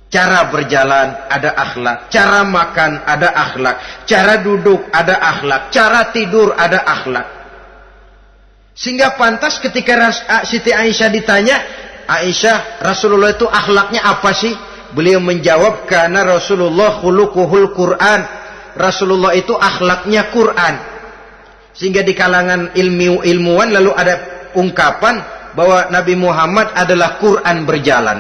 [SPEAKER 1] Cara berjalan ada akhlak, cara makan ada akhlak, cara duduk ada akhlak, cara tidur ada akhlak. Sehingga pantas ketika Siti Aisyah ditanya, Aisyah, Rasulullah itu akhlaknya apa sih? Beliau menjawab, karena Rasulullah khuluquhul Quran. Rasulullah itu akhlaknya Quran. Sehingga di kalangan ilmuwan lalu ada ungkapan bahwa Nabi Muhammad adalah Quran berjalan.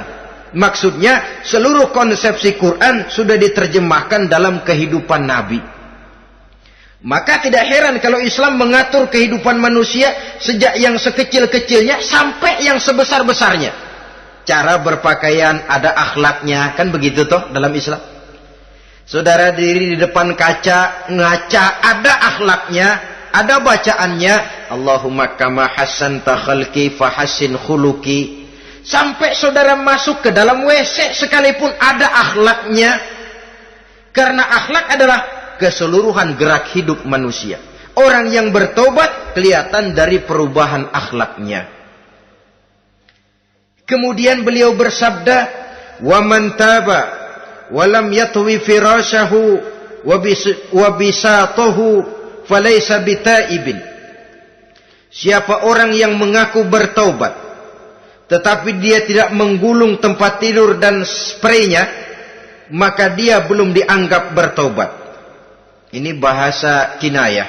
[SPEAKER 1] Maksudnya seluruh konsepsi Quran sudah diterjemahkan dalam kehidupan Nabi. Maka tidak heran kalau Islam mengatur kehidupan manusia sejak yang sekecil-kecilnya sampai yang sebesar-besarnya. Cara berpakaian ada akhlaknya, kan begitu toh dalam Islam. Saudara diri di depan kaca, ngaca, ada akhlaknya, ada bacaannya. Allahumma kama hassanta khalqi fahassin khuluqi. Sampai saudara masuk ke dalam WC sekalipun ada akhlaknya. Karena akhlak adalah keseluruhan gerak hidup manusia. Orang yang bertobat kelihatan dari perubahan akhlaknya. Kemudian beliau bersabda, "Wa man taba wa lam yatwi firashahu wa bisatahu falaysa bitaibin." Siapa orang yang mengaku bertaubat tetapi dia tidak menggulung tempat tidur dan spraynya, maka dia belum dianggap bertaubat. Ini bahasa kinayah.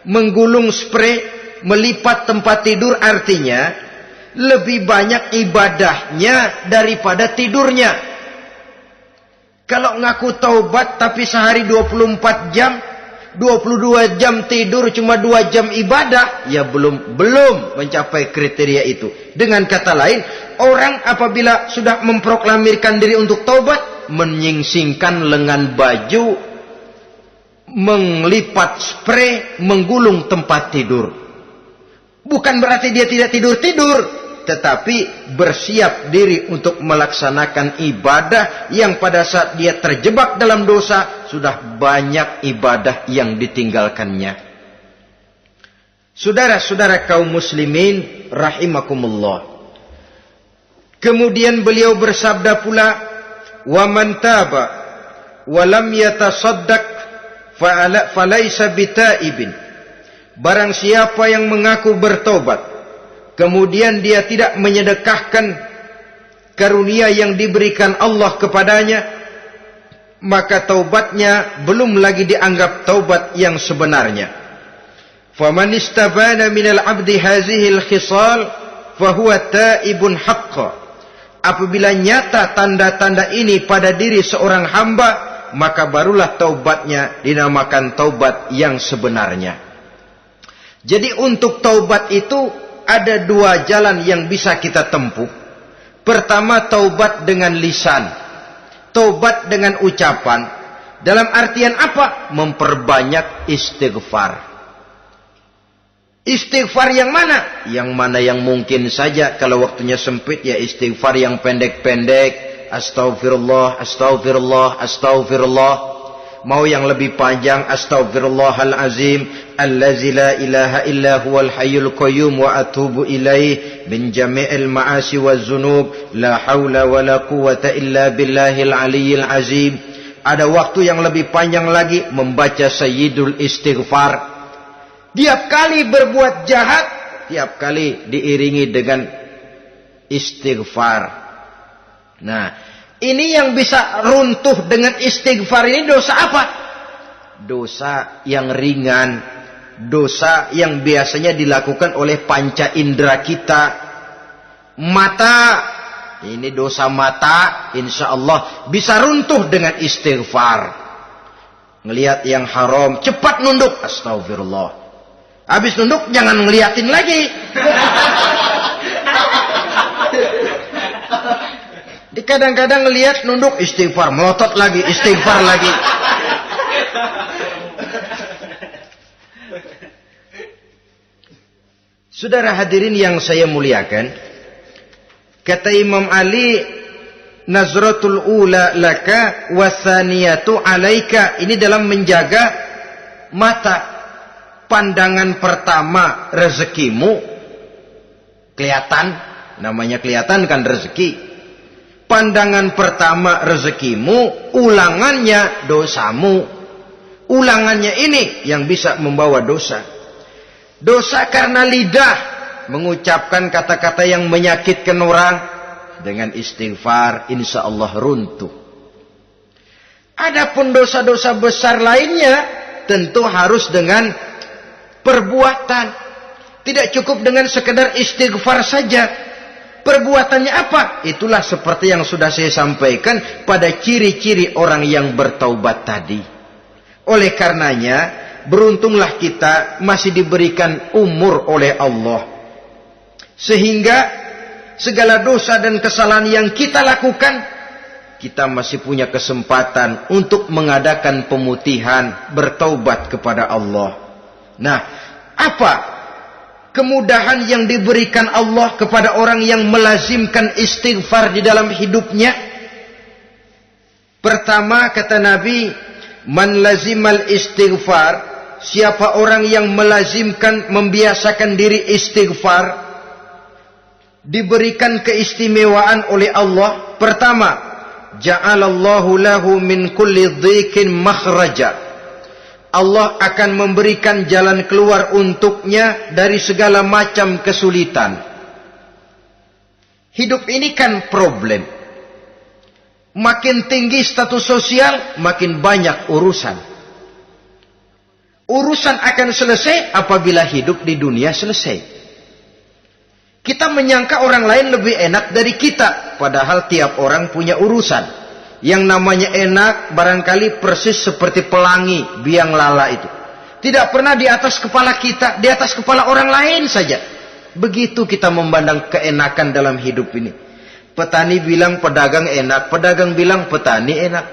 [SPEAKER 1] Menggulung spray, melipat tempat tidur artinya lebih banyak ibadahnya daripada tidurnya. Kalau ngaku taubat tapi sehari 24 jam, 22 jam tidur, cuma 2 jam ibadah, ya belum mencapai kriteria itu. Dengan kata lain, orang apabila sudah memproklamirkan diri untuk taubat, menyingsingkan lengan baju, melipat spray, menggulung tempat tidur. Bukan berarti dia tidak tidur-tidur, tetapi bersiap diri untuk melaksanakan ibadah yang pada saat dia terjebak dalam dosa, sudah banyak ibadah yang ditinggalkannya. Saudara-saudara kaum muslimin rahimakumullah. Kemudian beliau bersabda pula, "Wa man taba wa lam yatasaddaq falaysa bitaibin." Barang siapa yang mengaku bertobat kemudian dia tidak menyedekahkan karunia yang diberikan Allah kepadanya, maka taubatnya belum lagi dianggap taubat yang sebenarnya. Faman istabana minal abdi hazihil khisal fahuwa taibun haqqa. Apabila nyata tanda-tanda ini pada diri seorang hamba, maka barulah taubatnya dinamakan taubat yang sebenarnya. Jadi untuk taubat itu ada 2 jalan yang bisa kita tempuh. Pertama, taubat dengan lisan, taubat dengan ucapan. Dalam artian apa? Memperbanyak istighfar. Istighfar yang mana? Yang mana yang mungkin saja. Kalau waktunya sempit ya istighfar yang pendek-pendek. Astaghfirullah, astaghfirullah, astaghfirullah. Mau yang lebih panjang, astaghfirullahalazim allazi la ilaha illa huwal hayyul qayyum wa atubu ilaih min jami'il ma'asi waz zunub la haula wala quwwata illa billahil aliyyil azim. Ada waktu yang lebih panjang lagi membaca sayyidul istighfar. Tiap kali berbuat jahat, tiap kali diiringi dengan istighfar. Nah, ini yang bisa runtuh dengan istighfar ini dosa apa? Dosa yang ringan, dosa yang biasanya dilakukan oleh panca indera kita. Mata ini dosa mata, insya Allah bisa runtuh dengan istighfar. Ngelihat yang haram, cepat nunduk, astagfirullah. Habis nunduk, jangan ngeliatin lagi. Kadang-kadang ngelihat nunduk, istighfar, melotot lagi, istighfar lagi. Saudara hadirin yang saya muliakan, kata Imam Ali, nazratul ula laka wasaniyatu alaika. Ini dalam menjaga mata. Pandangan pertama rezekimu kelihatan, namanya kelihatan kan rezeki. Pandangan pertama rezekimu, ulangannya dosamu. Ulangannya ini yang bisa membawa dosa. Dosa karena lidah mengucapkan kata-kata yang menyakitkan orang. Dengan istighfar insya Allah runtuh. Adapun dosa-dosa besar lainnya tentu harus dengan perbuatan. Tidak cukup dengan sekedar istighfar saja. Perbuatannya apa? Itulah seperti yang sudah saya sampaikan pada ciri-ciri orang yang bertaubat tadi. Oleh karenanya, beruntunglah kita masih diberikan umur oleh Allah. Sehingga segala dosa dan kesalahan yang kita lakukan, kita masih punya kesempatan untuk mengadakan pemutihan, bertaubat kepada Allah. Nah, apa kemudahan yang diberikan Allah kepada orang yang melazimkan istighfar di dalam hidupnya? Pertama, kata Nabi, man lazimal istighfar, siapa orang yang melazimkan, membiasakan diri istighfar, diberikan keistimewaan oleh Allah. Pertama, ja'alallahu lahu min kulli dhikin makhraja. Allah akan memberikan jalan keluar untuknya dari segala macam kesulitan. Hidup ini kan problem. Makin tinggi status sosial, makin banyak urusan. Urusan akan selesai apabila hidup di dunia selesai. Kita menyangka orang lain lebih enak dari kita, padahal tiap orang punya urusan. Yang namanya enak barangkali persis seperti pelangi biang lala itu. Tidak pernah di atas kepala kita, di atas kepala orang lain saja. Begitu kita memandang keenakan dalam hidup ini. Petani bilang pedagang enak, pedagang bilang petani enak.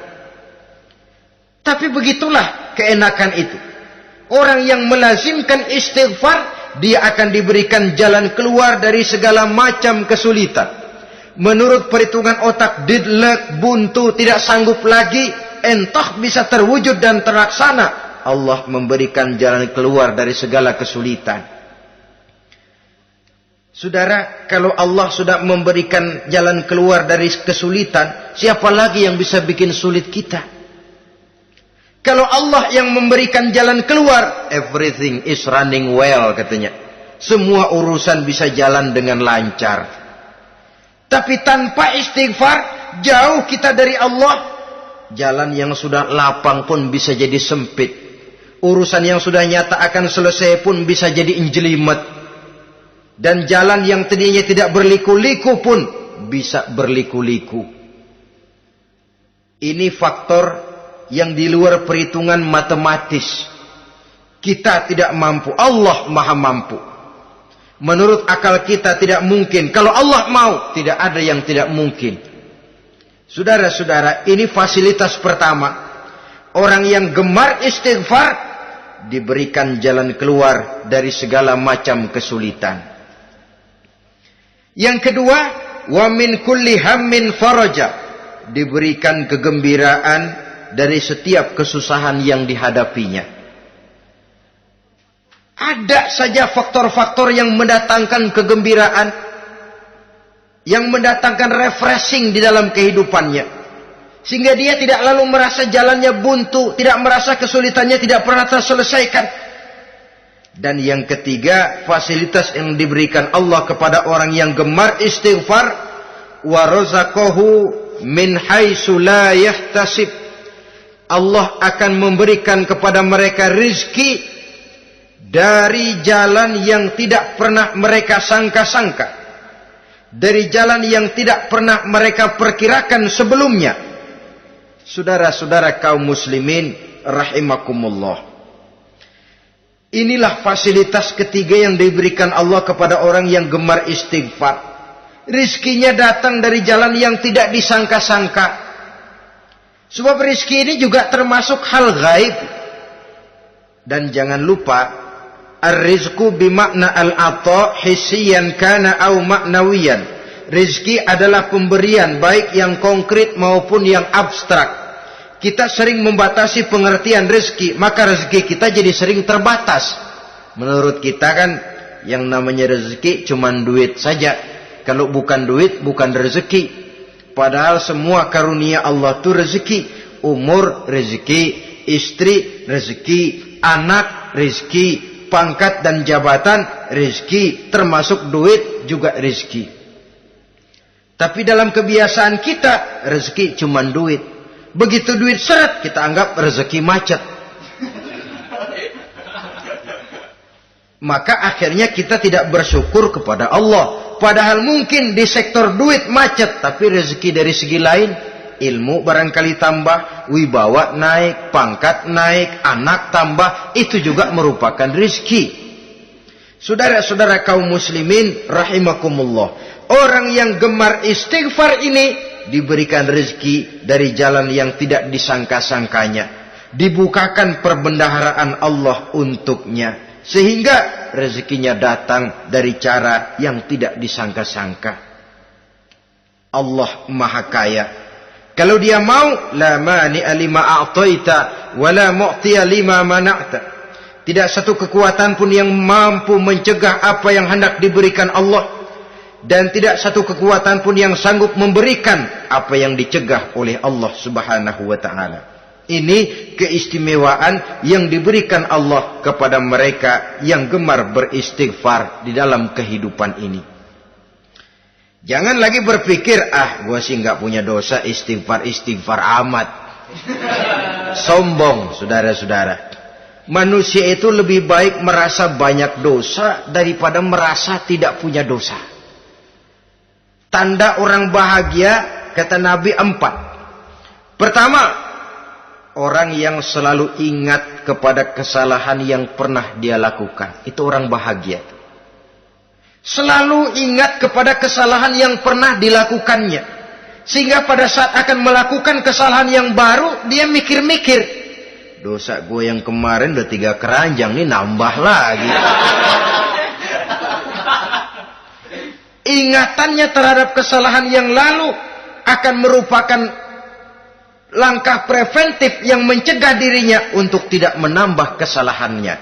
[SPEAKER 1] Tapi begitulah keenakan itu. Orang yang melazimkan istighfar, dia akan diberikan jalan keluar dari segala macam kesulitan. Menurut perhitungan otak, deadlock, buntu, tidak sanggup lagi, entah bisa terwujud dan terlaksana. Allah memberikan jalan keluar dari segala kesulitan. Saudara, kalau Allah sudah memberikan jalan keluar dari kesulitan, siapa lagi yang bisa bikin sulit kita? Kalau Allah yang memberikan jalan keluar, everything is running well katanya. Semua urusan bisa jalan dengan lancar. Tapi tanpa istighfar, jauh kita dari Allah. Jalan yang sudah lapang pun bisa jadi sempit. Urusan yang sudah nyata akan selesai pun bisa jadi injelimet. Dan jalan yang tadinya tidak berliku-liku pun bisa berliku-liku. Ini faktor yang di luar perhitungan matematis. Kita tidak mampu, Allah maha mampu. Menurut akal kita tidak mungkin. Kalau Allah mau, tidak ada yang tidak mungkin. Saudara-saudara, ini fasilitas pertama. Orang yang gemar istighfar diberikan jalan keluar dari segala macam kesulitan. Yang kedua, wa min kulli hammin faraja, diberikan kegembiraan dari setiap kesusahan yang dihadapinya. Ada saja faktor-faktor yang mendatangkan kegembiraan, yang mendatangkan refreshing di dalam kehidupannya, sehingga dia tidak lalu merasa jalannya buntu, tidak merasa kesulitannya tidak pernah terselesaikan. Dan yang ketiga, fasilitas yang diberikan Allah kepada orang yang gemar istighfar, wa razaqahu min haitsu la yahtasib. Allah akan memberikan kepada mereka rizki dari jalan yang tidak pernah mereka sangka-sangka. dari jalan yang tidak pernah mereka perkirakan sebelumnya. Saudara-saudara kaum muslimin rahimakumullah. Inilah fasilitas ketiga yang diberikan Allah kepada orang yang gemar istighfar. Rizkinya datang dari jalan yang tidak disangka-sangka. Sebab rizki ini juga termasuk hal gaib. Dan jangan lupa, ar-rizku bimakna al-ata hissiyan kana au ma'nawiyan. Rizki adalah pemberian baik yang konkret maupun yang abstrak. Kita sering membatasi pengertian rizki, maka rezeki kita jadi sering terbatas. Menurut kita kan yang namanya rezeki cuman duit saja. Kalau bukan duit bukan rezeki. Padahal semua karunia Allah itu rezeki. Umur rezeki, istri rezeki, anak rezeki, pangkat dan jabatan rezeki, termasuk duit juga rezeki. Tapi dalam kebiasaan kita rezeki cuma duit. Begitu duit seret kita anggap rezeki macet. Maka akhirnya kita tidak bersyukur kepada Allah. Padahal mungkin di sektor duit macet, tapi rezeki dari segi lain, ilmu barangkali tambah, wibawa naik, pangkat naik, anak tambah, itu juga merupakan rezeki. Saudara-saudara kaum muslimin rahimakumullah, orang yang gemar istighfar ini diberikan rezeki dari jalan yang tidak disangka-sangkanya. Dibukakan perbendaharaan Allah untuknya. Sehingga rezekinya datang dari cara yang tidak disangka-sangka. Allah Maha Kaya. Kalau dia mau, la mani'a lima a'taita wa la mu'tiya lima mana'ta. Tidak satu kekuatan pun yang mampu mencegah apa yang hendak diberikan Allah. Dan tidak satu kekuatan pun yang sanggup memberikan apa yang dicegah oleh Allah Subhanahu wa ta'ala. Ini keistimewaan yang diberikan Allah kepada mereka yang gemar beristighfar di dalam kehidupan ini. Jangan lagi berpikir, gua sih nggak punya dosa, istighfar amat. Sombong, saudara-saudara. Manusia itu lebih baik merasa banyak dosa daripada merasa tidak punya dosa. Tanda orang bahagia, kata Nabi 4. Pertama, orang yang selalu ingat kepada kesalahan yang pernah dia lakukan. Itu orang bahagia. Selalu ingat kepada kesalahan yang pernah dilakukannya. Sehingga pada saat akan melakukan kesalahan yang baru, dia mikir-mikir. Dosa gue yang kemarin udah 3 keranjang, nih nambah lagi. Ingatannya terhadap kesalahan yang lalu akan merupakan langkah preventif yang mencegah dirinya untuk tidak menambah kesalahannya.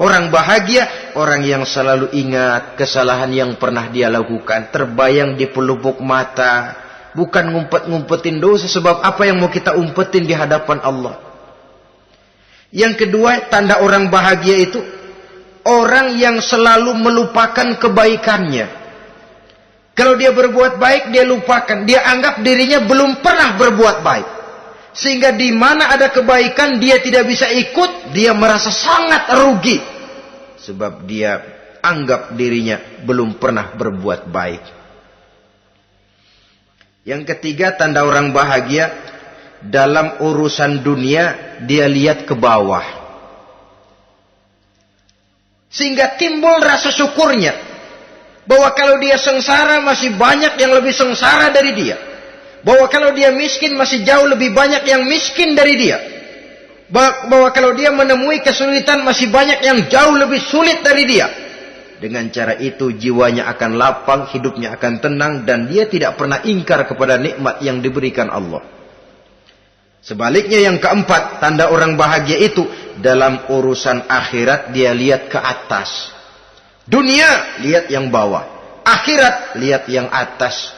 [SPEAKER 1] Orang bahagia, orang yang selalu ingat kesalahan yang pernah dia lakukan, terbayang di pelupuk mata, bukan ngumpet-ngumpetin dosa. Sebab apa yang mau kita umpetin di hadapan Allah? Yang kedua, tanda orang bahagia itu orang yang selalu melupakan kebaikannya. Kalau dia berbuat baik, dia lupakan. Dia anggap dirinya belum pernah berbuat baik. Sehingga di mana ada kebaikan, dia tidak bisa ikut. Dia merasa sangat rugi. Sebab dia anggap dirinya belum pernah berbuat baik. Yang ketiga, tanda orang bahagia. Dalam urusan dunia, dia lihat ke bawah. Sehingga timbul rasa syukurnya. Bahwa kalau dia sengsara masih banyak yang lebih sengsara dari dia. Bahwa kalau dia miskin masih jauh lebih banyak yang miskin dari dia. Bahwa kalau dia menemui kesulitan masih banyak yang jauh lebih sulit dari dia. Dengan cara itu jiwanya akan lapang, hidupnya akan tenang, dan dia tidak pernah ingkar kepada nikmat yang diberikan Allah. Sebaliknya yang keempat, tanda orang bahagia itu dalam urusan akhirat dia lihat ke atas. Dunia, lihat yang bawah. Akhirat, lihat yang atas.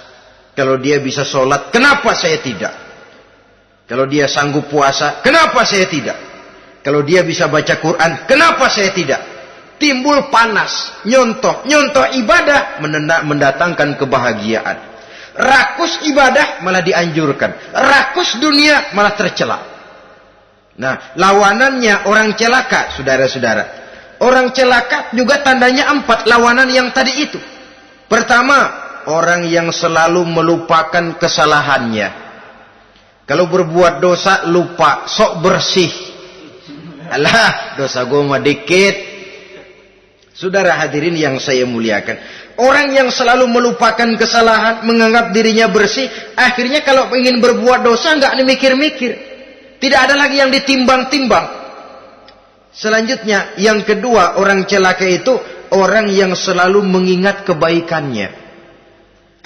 [SPEAKER 1] Kalau dia bisa sholat, kenapa saya tidak? Kalau dia sanggup puasa, kenapa saya tidak? Kalau dia bisa baca Quran, kenapa saya tidak? Timbul panas, nyontoh ibadah, mendatangkan kebahagiaan. Rakus ibadah, malah dianjurkan. Rakus dunia, malah tercela. Nah, lawanannya orang celaka, saudara-saudara. Orang celaka juga tandanya 4 lawanan yang tadi itu. Pertama, orang yang selalu melupakan kesalahannya. Kalau berbuat dosa lupa, sok bersih. Alah, dosa gue mah dikit. Saudara hadirin yang saya muliakan, orang yang selalu melupakan kesalahan, menganggap dirinya bersih, akhirnya kalau ingin berbuat dosa nggak mikir-mikir. Tidak ada lagi yang ditimbang-timbang. Selanjutnya, yang kedua, orang celaka itu orang yang selalu mengingat kebaikannya.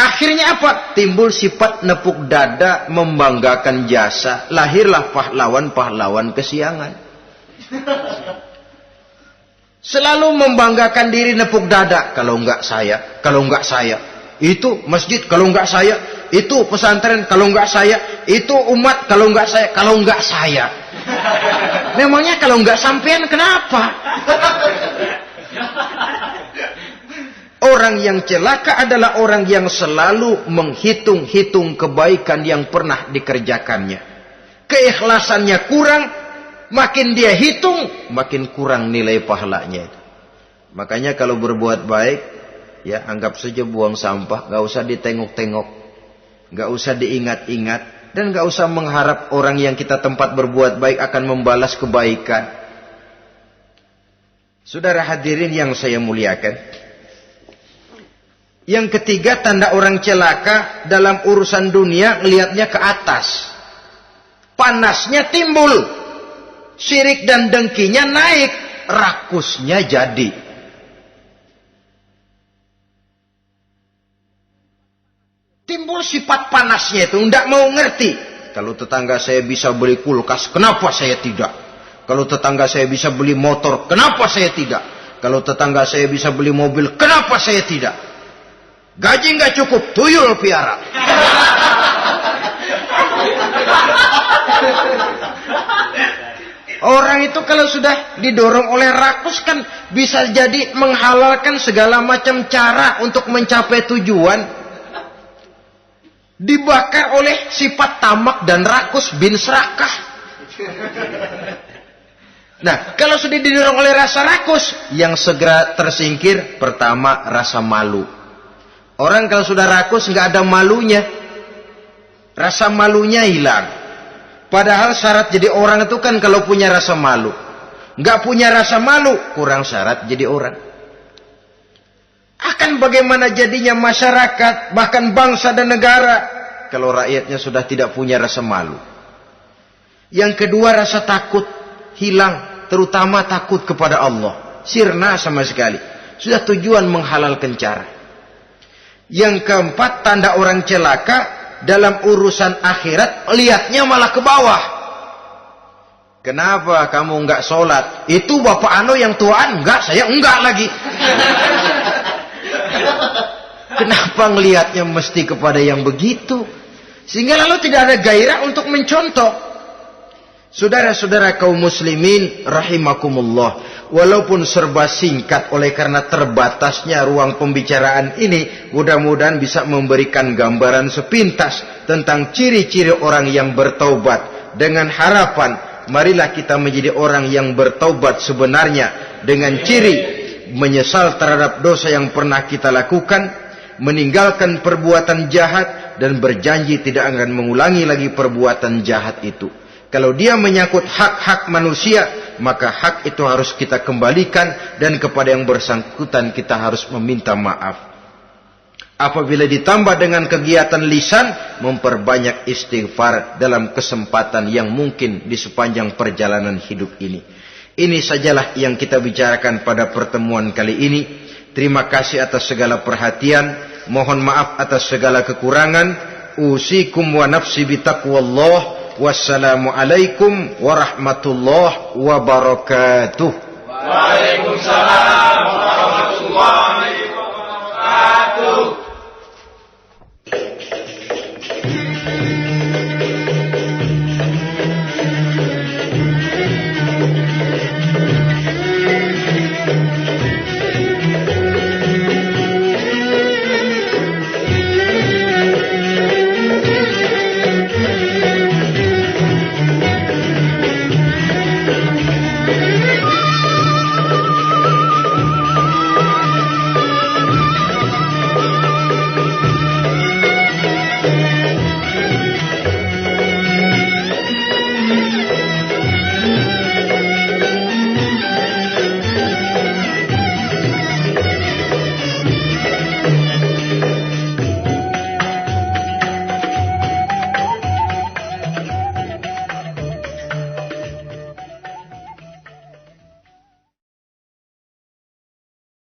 [SPEAKER 1] Akhirnya apa? Timbul sifat nepuk dada, membanggakan jasa. Lahirlah pahlawan-pahlawan kesiangan. Selalu membanggakan diri, nepuk dada. Kalau enggak saya, kalau enggak saya. Itu masjid, kalau enggak saya. Itu pesantren, kalau enggak saya. Itu umat, kalau enggak saya. Kalau enggak saya. Memangnya kalau enggak sampean kenapa? Orang yang celaka adalah orang yang selalu menghitung-hitung kebaikan yang pernah dikerjakannya. Keikhlasannya kurang, makin dia hitung, makin kurang nilai pahalanya. Makanya kalau berbuat baik, ya anggap saja buang sampah, gak usah ditengok-tengok, gak usah diingat-ingat, dan gak usah mengharap orang yang kita tempat berbuat baik akan membalas kebaikan. Saudara hadirin yang saya muliakan, yang ketiga, tanda orang celaka dalam urusan dunia, ngelihatnya ke atas. Panasnya timbul. Syirik dan dengkinya naik. Rakusnya jadi. Timbul sifat panasnya itu. Tidak mau ngerti. Kalau tetangga saya bisa beli kulkas, kenapa saya tidak? Kalau tetangga saya bisa beli motor, kenapa saya tidak? Kalau tetangga saya bisa beli mobil, kenapa saya tidak? Gaji nggak cukup, tuyul piara. Orang itu kalau sudah didorong oleh rakus kan bisa jadi menghalalkan segala macam cara untuk mencapai tujuan. Dibakar oleh sifat tamak dan rakus bin serakah. Nah, kalau sudah didorong oleh rasa rakus, yang segera tersingkir pertama rasa malu. Orang kalau sudah rakus nggak ada malunya, rasa malunya hilang. Padahal syarat jadi orang itu kan kalau punya rasa malu. Nggak punya rasa malu, kurang syarat jadi orang. Akan bagaimana jadinya masyarakat, bahkan bangsa dan negara, kalau rakyatnya sudah tidak punya rasa malu. Yang kedua, rasa takut hilang, terutama takut kepada Allah. Sirna sama sekali. Sudah tujuan menghalalkan cara. Yang keempat, tanda orang celaka dalam urusan akhirat, lihatnya malah ke bawah. Kenapa kamu enggak sholat? Itu bapak anu yang tuaan, enggak, saya enggak lagi. Kenapa ngelihatnya mesti kepada yang begitu? Sehingga lalu tidak ada gairah untuk mencontoh. Saudara-saudara kaum muslimin rahimakumullah, walaupun serba singkat oleh karena terbatasnya ruang pembicaraan ini, mudah-mudahan bisa memberikan gambaran sepintas tentang ciri-ciri orang yang bertaubat. Dengan harapan, marilah kita menjadi orang yang bertaubat sebenarnya dengan ciri menyesal terhadap dosa yang pernah kita lakukan, meninggalkan perbuatan jahat, dan berjanji tidak akan mengulangi lagi perbuatan jahat itu. Kalau dia menyangkut hak-hak manusia, maka hak itu harus kita kembalikan, dan kepada yang bersangkutan kita harus meminta maaf. Apabila ditambah dengan kegiatan lisan, memperbanyak istighfar dalam kesempatan yang mungkin di sepanjang perjalanan hidup ini. Ini sajalah yang kita bicarakan pada pertemuan kali ini. Terima kasih atas segala perhatian. Mohon maaf atas segala kekurangan. Usikum wa nafsi bitaqwallah. Wassalamualaikum warahmatullahi wabarakatuh.
[SPEAKER 2] Waalaikumsalam warahmatullahi wabarakatuh.